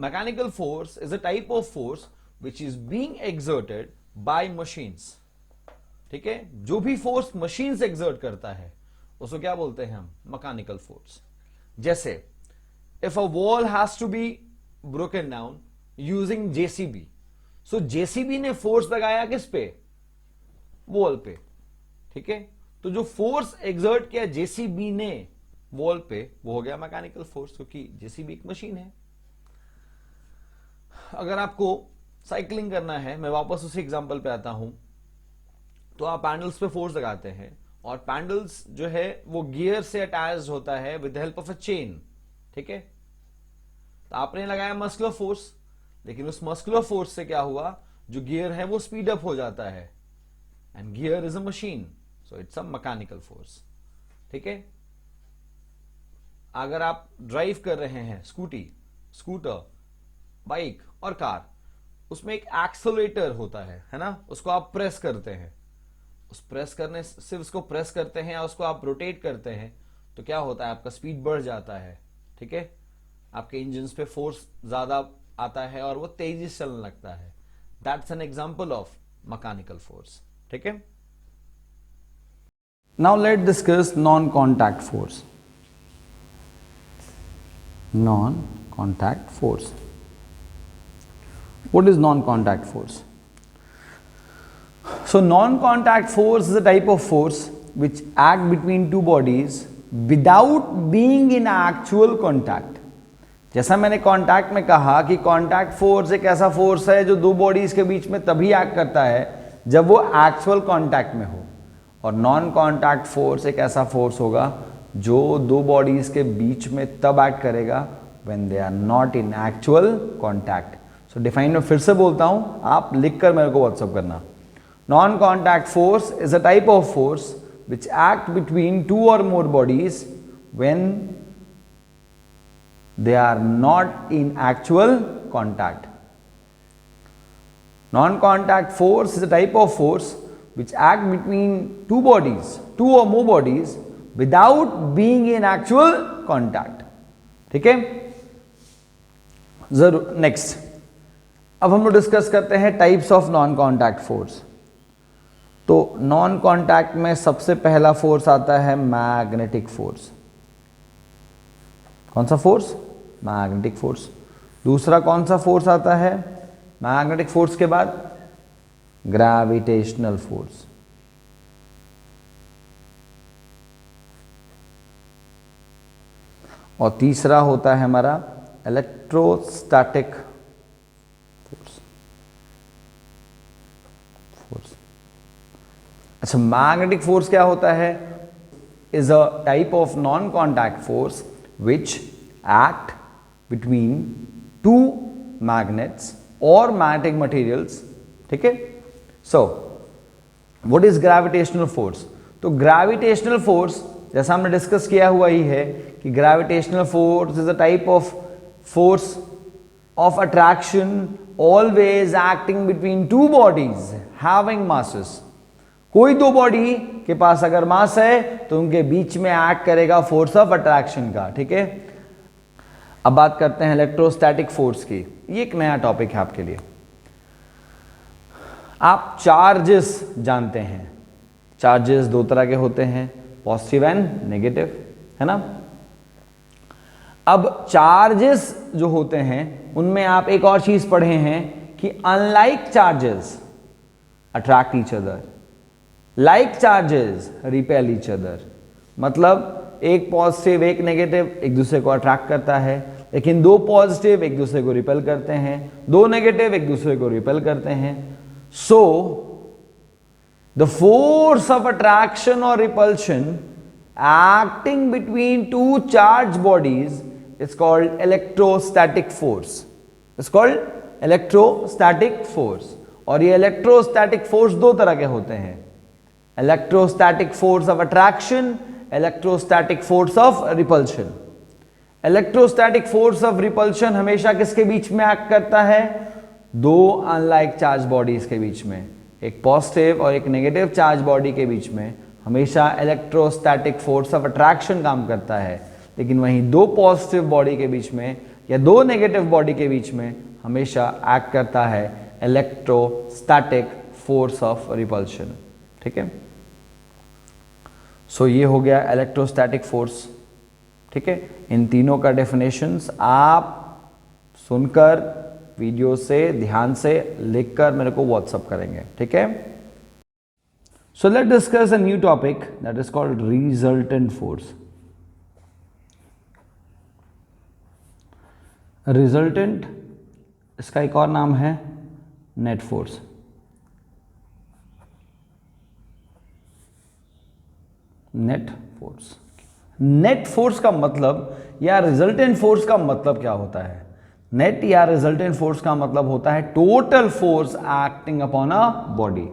Mechanical force is a type of force which is being exerted by machines. ठीक है, जो भी फोर्स मशीन से एक्सर्ट करता है उसको क्या बोलते हैं हम? Mechanical force. जैसे if a wall has to be broken down using JCB, so JCB ने फोर्स लगाया किस पे? वॉल पे. ठीक है, तो जो फोर्स एक्सर्ट किया जेसीबी ने वॉल पे वो हो गया मैकेनिकल फोर्स, क्योंकि जेसीबी एक मशीन है. अगर आपको साइकिलिंग करना है, मैं वापस उसी एग्जांपल पे आता हूं, तो आप पैडल्स पे फोर्स लगाते हैं, और पैडल्स जो है वो गियर से अटैच होता है with help of a chain. ठीक है, तो आपने लगाया मस्कुलर फोर्स, लेकिन उस मस्कुलर फोर्स से क्या हुआ? जो गियर है वो स्पीड अप हो जाता है, and gear is a machine, so it's a mechanical force. ठीक है, अगर आप ड्राइव कर रहे हैं स्कूटी, स्कूटर, बाइक और कार, उसमें एक एक्सेलरेटर होता है ना, उसको आप प्रेस करते हैं, उस प्रेस करने सिर्फ उसको प्रेस करते हैं या उसको आप रोटेट करते हैं तो क्या होता है, आपका स्पीड बढ़ जाता है, ठीक है, आपके इंजन पे फोर्स ज्यादा आता है और वो तेजी से चलने लगता है। That's an example of mechanical force, ठीक है। Now let discuss non contact force. Non contact force, what is non-contact force? So non-contact force is a type of force which act between two bodies without being in actual contact. जैसा मैंने कॉन्टैक्ट में कहा कि कॉन्टैक्ट फोर्स एक ऐसा फोर्स है जो दो बॉडीज के बीच में तभी एक्ट करता है जब वो एक्चुअल कॉन्टैक्ट में हो, और नॉन कॉन्टैक्ट फोर्स एक ऐसा फोर्स होगा जो दो बॉडीज के बीच में तब एक्ट करेगा when they are not in actual contact. So define में फिर से बोलता हूं, आप लिखकर मेरे को व्हाट्सअप करना। Non contact force is a type of force which act between two or more bodies when they are not in actual contact. Non contact force is a type of force which act between two bodies, two or more bodies without being in actual contact, ठीक है। जरूर नेक्स्ट, अब हम लोग डिस्कस करते हैं types of non contact force. तो नॉन कॉन्टैक्ट में सबसे पहला फोर्स आता है मैग्नेटिक फोर्स। कौन सा फोर्स? Magnetic force. दूसरा कौन सा फोर्स आता है मैग्नेटिक फोर्स के बाद? Gravitational force. और तीसरा होता है हमारा इलेक्ट्रोस्टैटिक फोर्स। अच्छा, मैग्नेटिक फोर्स क्या होता है? Is a type of non contact force which act between two magnets और मैग्नेटिक मटेरियल्स, ठीक है। So what is gravitational force? तो ग्रेविटेशनल फोर्स जैसा हमने डिस्कस किया हुआ ही है कि gravitational force is a type of force of attraction always acting between two bodies having masses. कोई दो बॉडी के पास अगर मास है तो उनके बीच में एक्ट करेगा फोर्स ऑफ अट्रैक्शन का, ठीक है। अब बात करते हैं इलेक्ट्रोस्टैटिक फोर्स की। ये एक नया टॉपिक है आपके लिए। आप चार्जेस जानते हैं, चार्जेस दो तरह के होते हैं, पॉजिटिव एंड नेगेटिव, है ना। अब चार्जेस जो होते हैं उनमें आप एक और चीज पढ़े हैं कि unlike charges attract each other, like charges repel each other. मतलब एक पॉजिटिव एक नेगेटिव एक दूसरे को अट्रैक्ट करता है, लेकिन दो पॉजिटिव एक दूसरे को रिपेल करते हैं, दो नेगेटिव एक दूसरे को रिपेल करते हैं। So the force of attraction और repulsion acting between two charged bodies is called electrostatic force. It's called electrostatic force. और ये electrostatic force दो तरह के होते हैं, electrostatic force of attraction, electrostatic force of repulsion. Electrostatic force of repulsion हमेशा किसके बीच में एक्ट करता है? दो अनलाइक चार्ज बॉडीज के बीच में, एक पॉजिटिव और एक नेगेटिव चार्ज बॉडी के बीच में हमेशा इलेक्ट्रोस्टैटिक फोर्स ऑफ अट्रैक्शन काम करता है। लेकिन वहीं दो पॉजिटिव बॉडी के बीच में या दो नेगेटिव बॉडी के बीच में हमेशा एक्ट करता है इलेक्ट्रोस्टैटिक फोर्स ऑफ रिपल्शन, ठीक है। सो ये हो गया इलेक्ट्रोस्टैटिक फोर्स, ठीक है। इन तीनों का डेफिनेशंस आप सुनकर वीडियो से ध्यान से लिखकर मेरे को व्हाट्सअप करेंगे, ठीक है। So let's discuss a new topic that is called resultant force. Resultant, इसका एक और नाम है net force. Net force, net force का मतलब या रिजल्टेंट फोर्स का मतलब क्या होता है? नेट या रिजल्टेंट फोर्स का मतलब होता है total force acting upon a body.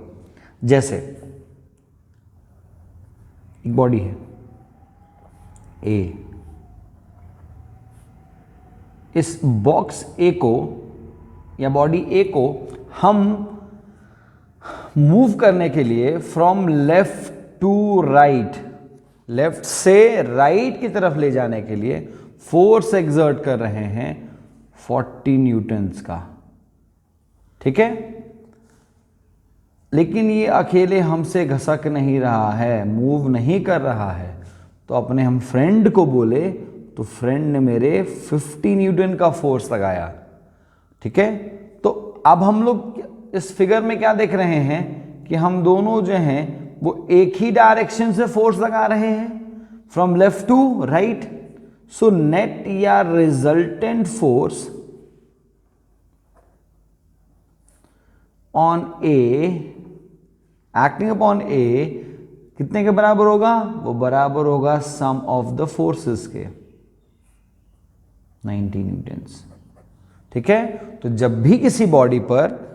जैसे एक बॉडी है ए, इस बॉक्स ए को या बॉडी ए को हम मूव करने के लिए from left to right, left से राइट की तरफ ले जाने के लिए फोर्स एक्सर्ट कर रहे हैं 40 न्यूटन्स का, ठीक है। लेकिन ये अकेले हमसे घसक नहीं रहा है, मूव नहीं कर रहा है, तो अपने हम फ्रेंड को बोले तो फ्रेंड ने मेरे 50 न्यूटन का फोर्स लगाया, ठीक है। तो अब हम लोग इस फिगर में क्या देख रहे हैं कि हम दोनों जो हैं वो एक ही डायरेक्शन से फोर्स लगा रहे हैं, from left to right. So net या resultant force on A, acting upon A, कितने के बराबर होगा? वो बराबर होगा सम ऑफ द फोर्सेस के, 90 न्यूटन्स, ठीक है। तो जब भी किसी बॉडी पर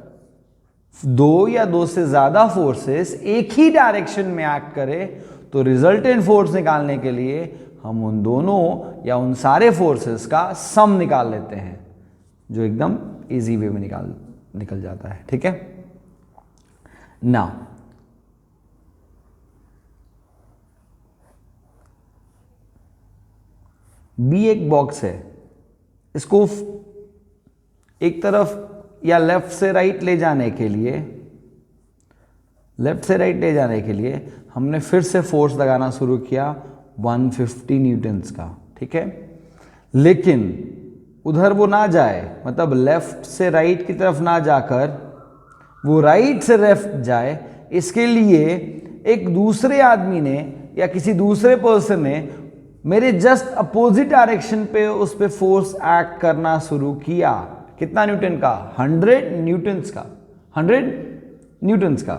दो या दो से ज्यादा फोर्सेस एक ही डायरेक्शन में एक्ट करे तो रिजल्टेंट फोर्स निकालने के लिए हम उन दोनों या उन सारे फोर्सेस का सम निकाल लेते हैं, जो एकदम इजी वे में निकल जाता है, ठीक है ना। बी एक बॉक्स है, इसको एक तरफ या लेफ्ट से राइट ले जाने के लिए, लेफ्ट से राइट ले जाने के लिए हमने फिर से फोर्स लगाना शुरू किया 150 न्यूटन्स का, ठीक है। लेकिन उधर वो ना जाए, मतलब लेफ्ट से राइट की तरफ ना जाकर वो राइट से लेफ्ट जाए, इसके लिए एक दूसरे आदमी ने या किसी दूसरे पर्सन ने मेरे जस्ट अपोजिट डायरेक्शन पे उस पे फोर्स एक्ट करना शुरू किया। कितना न्यूटन का? 100 न्यूटन्स का, 100 न्यूटन्स का।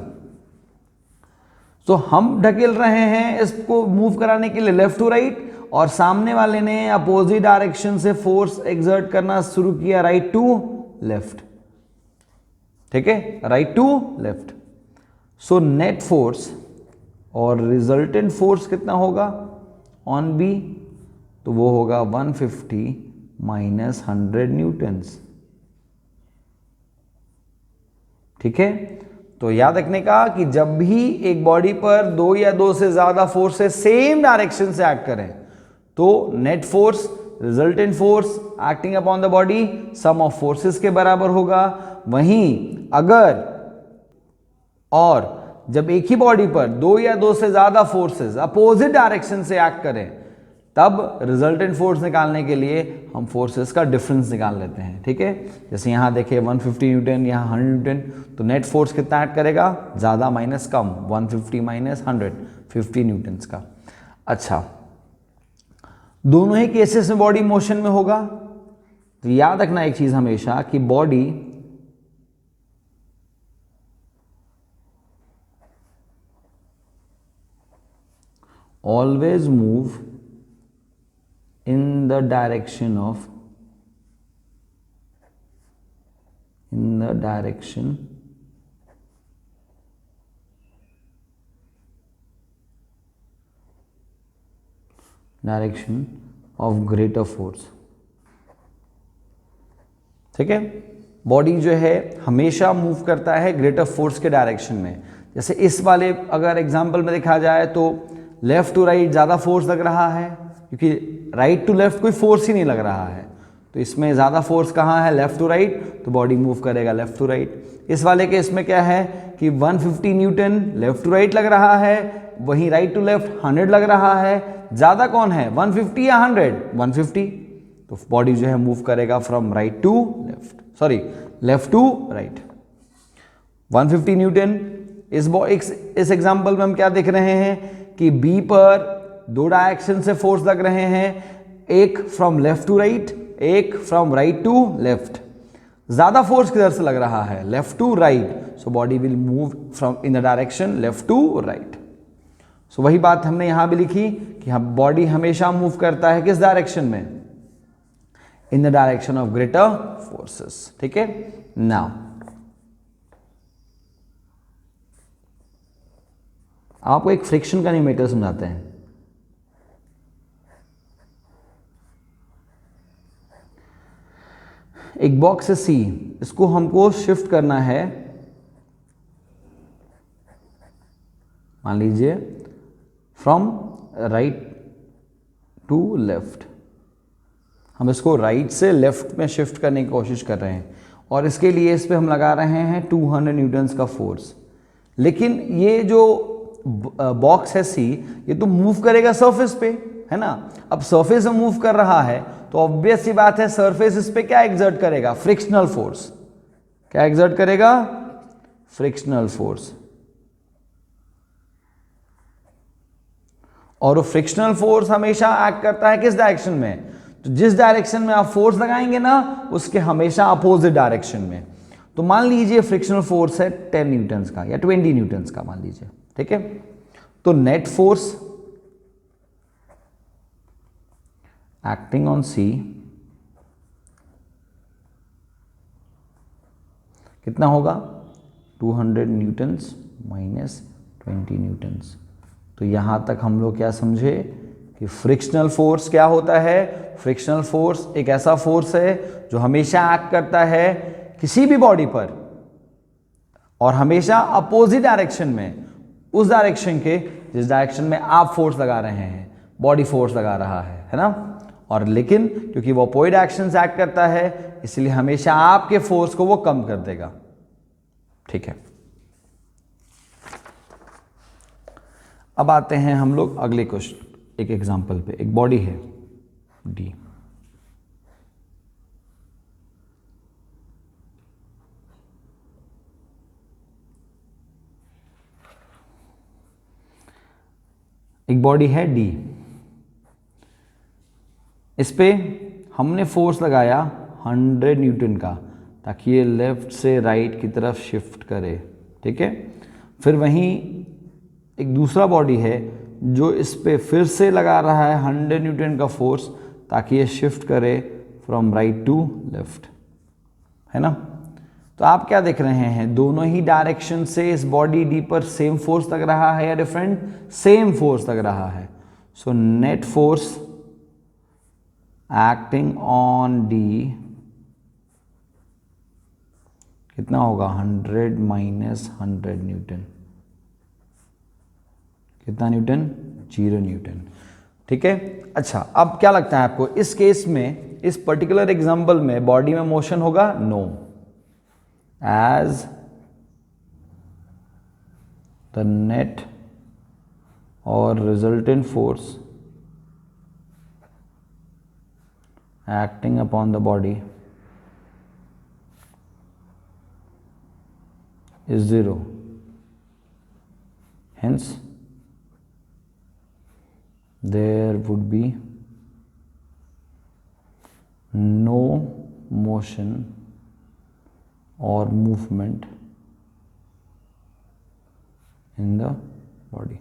तो हम ढकेल रहे हैं इसको मूव कराने के लिए लेफ्ट टू राइट, और सामने वाले ने अपोजिट डायरेक्शन से फोर्स एक्सर्ट करना शुरू किया राइट टू लेफ्ट, ठीक है, right to left. So net force और रिजल्टेंट फोर्स कितना होगा ऑन बी? तो वो होगा 150 माइनस 100 न्यूटन्स, ठीक है। तो याद रखने का कि जब भी एक बॉडी पर दो या दो से ज्यादा फोर्सेस सेम डायरेक्शन से एक्ट करें तो net force, resultant force acting upon the body sum of forces के बराबर होगा। वहीं अगर और जब एक ही बॉडी पर दो या दो से ज्यादा फोर्सेस अपोजिट डायरेक्शन से एक्ट करें तब रिजल्टेंट फोर्स निकालने के लिए हम फोर्सेस का डिफरेंस निकाल लेते हैं, ठीक है। जैसे यहां देखिए 150 न्यूटन, यहां 100 न्यूटन, तो नेट फोर्स कितना एक्ट करेगा? ज्यादा माइनस कम, 150 माइनस 100, 50 न्यूटन्स का। अच्छा, दोनों ही केसेस में बॉडी मोशन में होगा, तो याद रखना एक चीज हमेशा कि body always move in the direction of greater force, ठीक है। बॉडी जो है हमेशा मूव करता है ग्रेटर फोर्स के डायरेक्शन में। जैसे इस वाले अगर एग्जांपल में देखा जाए तो लेफ्ट टू राइट ज़्यादा फोर्स लग रहा है, क्योंकि राइट टू लेफ्ट कोई फोर्स ही नहीं लग रहा है, तो इसमें ज़्यादा फोर्स कहाँ है? लेफ्ट टू राइट, तो बॉडी मूव करेगा लेफ्ट टू राइट। इस वाले केस में क्या है कि 150 न्यूटन लेफ्ट टू राइट लग रहा है, वहीं राइट टू लेफ्ट 100 लग रहा है। ज़्यादा कौन है, 150 या 100? 150, तो बॉडी जो है मूव करेगा from right to left, sorry left to right. 150 newton. इस एग्जाम्पल में हम क्या देख रहे हैं कि बी पर दो डायरेक्शन से फोर्स लग रहे हैं, एक फ्रॉम लेफ्ट टू राइट, एक फ्रॉम राइट टू लेफ्ट। ज्यादा फोर्स किधर से लग रहा है? Left to right, so body will move from in the direction left to right. So वही बात हमने यहां भी लिखी कि हम बॉडी हमेशा मूव करता है किस डायरेक्शन में? इन the direction of greater forces, ठीक है। नाउ आपको एक फ्रिक्शन का न्यूमेरिकल समझाते हैं। एक बॉक्स है सी, इसको हमको शिफ्ट करना है, मान लीजिए फ्रॉम राइट टू लेफ्ट, हम इसको राइट से लेफ्ट में शिफ्ट करने की कोशिश कर रहे हैं और इसके लिए इस पे हम लगा रहे हैं 200 न्यूटन्स का फोर्स। लेकिन ये जो बॉक्स है सी, ये तो मूव करेगा सरफेस पे, है ना। अब सरफेस में मूव कर रहा है तो ऑब्वियस सी बात है सरफेस इस पे क्या एग्जर्ट करेगा, फ्रिक्शनल फोर्स। क्या एग्जर्ट करेगा, फ्रिक्शनल फोर्स। और वो फ्रिक्शनल फोर्स हमेशा एक्ट करता है किस डायरेक्शन में, तो जिस डायरेक्शन में आप फोर्स लगाएंगे ना उसके हमेशा अपोजिट डायरेक्शन में। तो मान लीजिए फ्रिक्शनल फोर्स है 10 न्यूटन्स का या 20 न्यूटन्स का मान लीजिए, ठीक है। तो नेट फोर्स एक्टिंग ऑन सी कितना होगा, 200 न्यूटन्स माइनस 20 न्यूटन्स। तो यहां तक हम लोग क्या समझे कि फ्रिक्शनल फोर्स क्या होता है। फ्रिक्शनल फोर्स एक ऐसा फोर्स है जो हमेशा एक्ट करता है किसी भी बॉडी पर और हमेशा अपोजिट डायरेक्शन में, उस डायरेक्शन के जिस डायरेक्शन में आप फोर्स लगा रहे हैं, बॉडी फोर्स लगा रहा है ना। और लेकिन क्योंकि वो अपोजिट डायरेक्शन से एक्ट करता है इसलिए हमेशा आपके फोर्स को वो कम कर देगा, ठीक है। अब आते हैं हम लोग अगले क्वेश्चन, एक एग्जांपल पे। एक बॉडी है डी, एक बॉडी है डी, इस पे हमने फोर्स लगाया 100 न्यूटन का ताकि ये लेफ्ट से राइट की तरफ शिफ्ट करे, ठीक है। फिर वहीं एक दूसरा बॉडी है जो इस पे फिर से लगा रहा है 100 न्यूटन का फोर्स ताकि ये शिफ्ट करे फ्रॉम राइट टू लेफ्ट, है ना। तो आप क्या देख रहे हैं, दोनों ही डायरेक्शन से इस बॉडी डी पर सेम फोर्स लग रहा है या डिफरेंट, सेम फोर्स लग रहा है। सो net force acting on D कितना होगा, 100 माइनस 100 न्यूटन। कितना न्यूटन, 0 न्यूटन, ठीक है। अच्छा, अब क्या लगता है आपको इस केस में, इस पर्टिकुलर एग्जांपल में बॉडी में मोशन होगा, नो, एज द नेट और resultant force acting upon the body is 0. Hence, there would be no motion or movement in the body.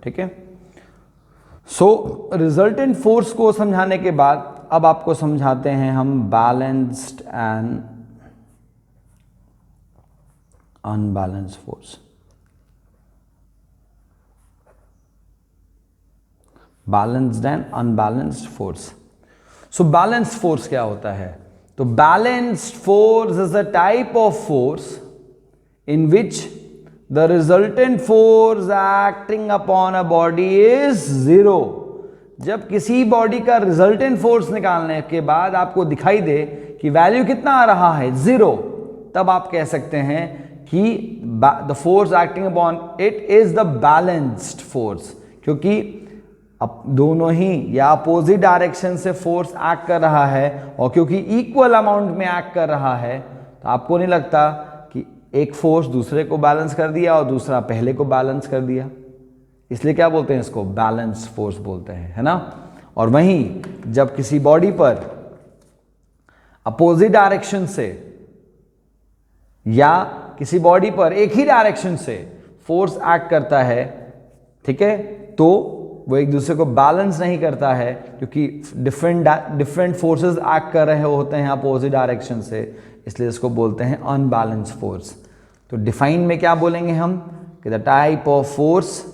ठीक है। सो रिजल्टेंट फोर्स को समझाने के बाद अब आपको समझाते हैं हम balanced and unbalanced force. Balanced and unbalanced force. So balanced force क्या होता है, तो balanced force is a type of force in which the resultant force acting upon a body is 0. जब किसी बॉडी का रिजल्टेंट फोर्स निकालने के बाद आपको दिखाई दे कि वैल्यू कितना आ रहा है, 0, तब आप कह सकते हैं कि the force acting upon it is the balanced force, क्योंकि अब दोनों ही या अपोजिट डायरेक्शन से फोर्स एक्ट कर रहा है और क्योंकि इक्वल अमाउंट में एक्ट कर रहा है तो आपको नहीं लगता कि एक फोर्स दूसरे को बैलेंस कर दिया और दूसरा पहले को बैलेंस कर दिया, इसलिए क्या बोलते हैं इसको, बैलेंस फोर्स बोलते हैं, है ना। और वहीं जब किसी बॉडी पर अपोजिट डायरेक्शन से या किसी बॉडी पर एक ही डायरेक्शन से फोर्स एक्ट करता है, ठीक है, तो वो एक दूसरे को बैलेंस नहीं करता है क्योंकि डिफरेंट फोर्सेस एक्ट कर रहे होते हैं अपोजिट डायरेक्शन से, इसलिए इसको बोलते हैं अनबैलेंस फोर्स। तो डिफाइन में क्या बोलेंगे हम कि the type of force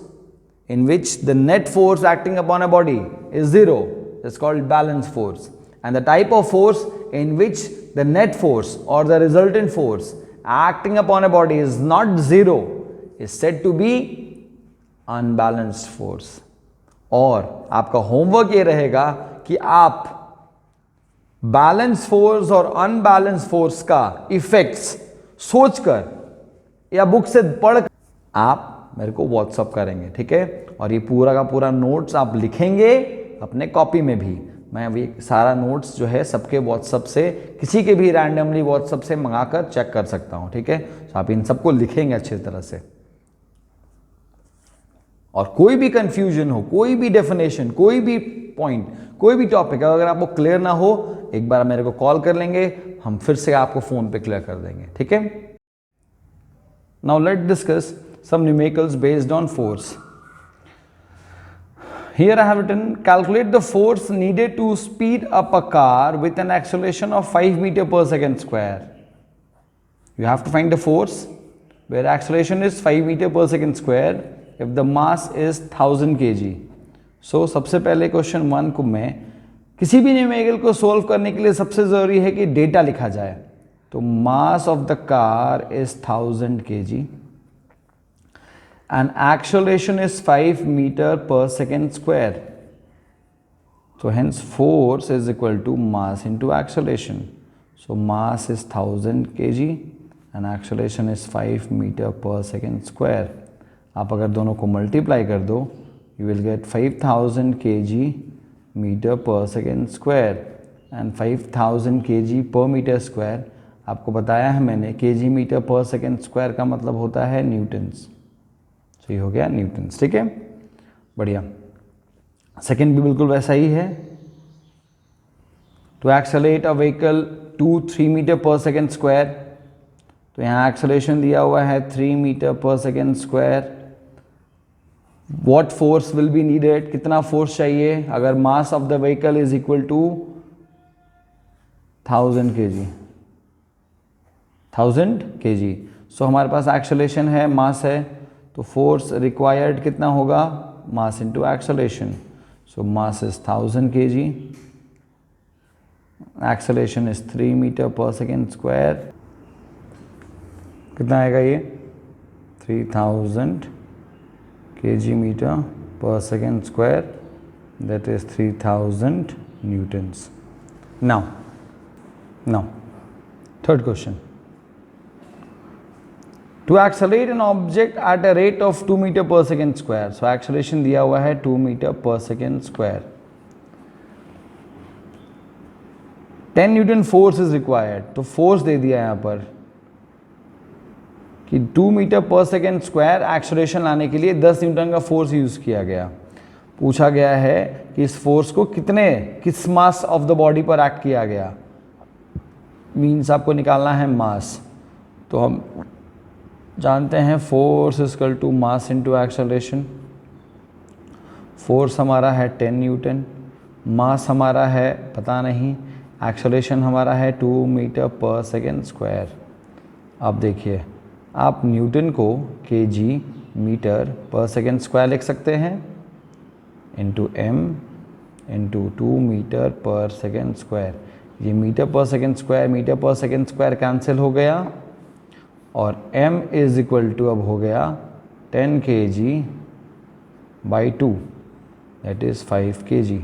in which the net force acting upon a body is 0 is called balance force, and the type of force in which the net force or the resultant force acting upon a body is not zero is said to be unbalanced force. और आपका होमवर्क ये रहेगा कि आप बैलेंस फोर्स और अनबैलेंस फोर्स का इफेक्ट्स सोचकर या बुक से पढ़ आप मेरे को व्हाट्सअप करेंगे, ठीक है। और ये पूरा का पूरा नोट्स आप लिखेंगे अपने कॉपी में भी। मैं अभी सारा नोट्स जो है सबके व्हाट्सअप से, किसी के भी रैंडमली व्हाट्सअप से मंगाकर चेक कर सकता हूँ, ठीक है। तो आप इन सबको लिखेंगे अच्छी तरह से, और कोई भी कंफ्यूजन हो, कोई भी डेफिनेशन, कोई भी पॉइंट, कोई भी टॉपिक अगर आपको क्लियर ना हो, एक बार मेरे को कॉल कर लेंगे, हम फिर से आपको फोन पे क्लियर कर देंगे, ठीक है। Now let discuss some numericals based on force. Here I have written, calculate the force needed to speed up a car with an acceleration of 5 meter per second square. You have to find the force where acceleration is 5 meter per second square if the mass is 1000 kg. So सबसे पहले क्वेश्चन 1 को मैं किसी भी न्यूमेरिकल को सोल्व करने के लिए सबसे ज़रूरी है कि डेटा लिखा जाए। तो मास of the car is 1000 kg and acceleration is 5 meter per second square. So hence force is equal to mass into acceleration. So mass is 1000 kg and acceleration is 5 meter per second square. आप अगर दोनों को मल्टीप्लाई कर दो, you will get 5000 kg meter per second square and 5000 kg per meter square. आपको बताया है मैंने, kg meter per second square का मतलब होता है न्यूटन्स। तो ये हो गया न्यूटन्स, ठीक है, बढ़िया। सेकंड भी बिल्कुल वैसा ही है। To accelerate a vehicle to 3 metre पर सेकेंड स्क्वायर, तो यहाँ एक्सेलरेशन दिया हुआ है 3 मीटर पर second square. What force will be needed, कितना फोर्स चाहिए अगर mass of the vehicle is equal to 1000 kg, 1000 kg। So हमारे पास एक्सेलरेशन है, मास है, तो फोर्स रिक्वायर्ड कितना होगा, mass into acceleration. So mass is 1000 kg, acceleration is 3 metre पर सेकेंड स्क्वायर। कितना आएगा ये, 3000 kg मीटर पर second square, that is 3000 newtons. Now third question, to accelerate an object at a rate of 2 meter per second square. So acceleration दिया हुआ है 2 meter per second square. 10 Newton force is required. तो force दे दिया यहाँ पर कि 2 meter per second square acceleration लाने के लिए 10 न्यूटन का फोर्स यूज किया गया। पूछा गया है कि इस फोर्स को किस मास ऑफ द बॉडी पर एक्ट किया गया, मीन्स आपको निकालना है मास। तो हम जानते हैं force equal to mass into acceleration. Force हमारा है 10 न्यूटन, मास हमारा है पता नहीं, एक्सेलरेशन हमारा है 2 मीटर पर सेकेंड स्क्वायर। अब देखिए, आप न्यूटन को केजी मीटर पर सेकेंड स्क्वायर लिख सकते हैं इंटू एम इंटू 2 मीटर पर सेकेंड स्क्वायर। ये मीटर पर सेकेंड स्क्वायर कैंसिल हो गया, और m इज इक्वल टू अब हो गया 10 kg by 2, that is 5 kg,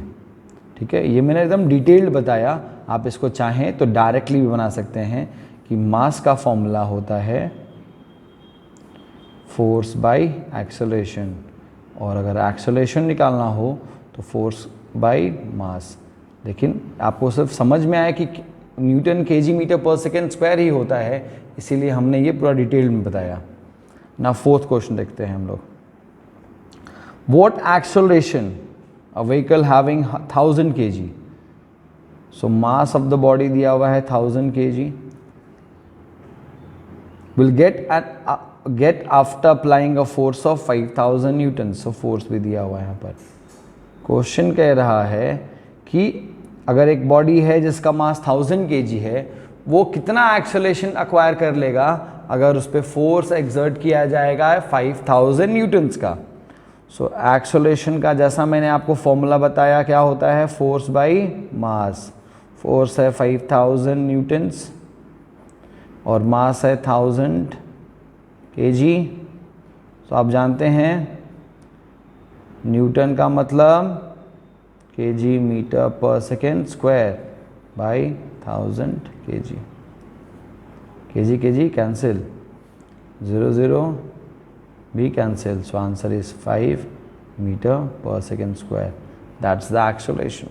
ठीक है। ये मैंने एकदम डिटेल्ड बताया, आप इसको चाहें तो डायरेक्टली भी बना सकते हैं कि मास का फॉर्मूला होता है फोर्स बाई एक्सेलरेशन, और अगर एक्सेलरेशन निकालना हो तो फोर्स बाई मास। लेकिन आपको सिर्फ समझ में आया कि न्यूटन केजी मीटर पर सेकेंड स्क्वायर ही होता है, इसीलिए हमने ये पूरा डिटेल में बताया ना। फोर्थ क्वेश्चन देखते हैं हम लोग। What acceleration a vehicle having 1000 kg, so mass of the body दिया हुआ है 1000 kg, will get after applying a force of 5000 Newton. So force भी दिया हुआ है यहाँ पर। क्वेश्चन कह रहा है कि अगर एक बॉडी है जिसका मास 1000 kg है, वो कितना एक्सेलरेशन अक्वायर कर लेगा अगर उस पर फोर्स एक्सर्ट किया जाएगा 5000 न्यूटन्स का। सो एक्सेलरेशन का जैसा मैंने आपको फॉर्मूला बताया क्या होता है, फोर्स बाई मास। फोर्स है 5000 न्यूटन्स और मास है 1000 kg। तो आप जानते हैं न्यूटन का मतलब kg मीटर पर second square by 1000 kg। kg cancel, 0 भी कैंसिल, सो आंसर इज 5 मीटर पर second square. That's the acceleration.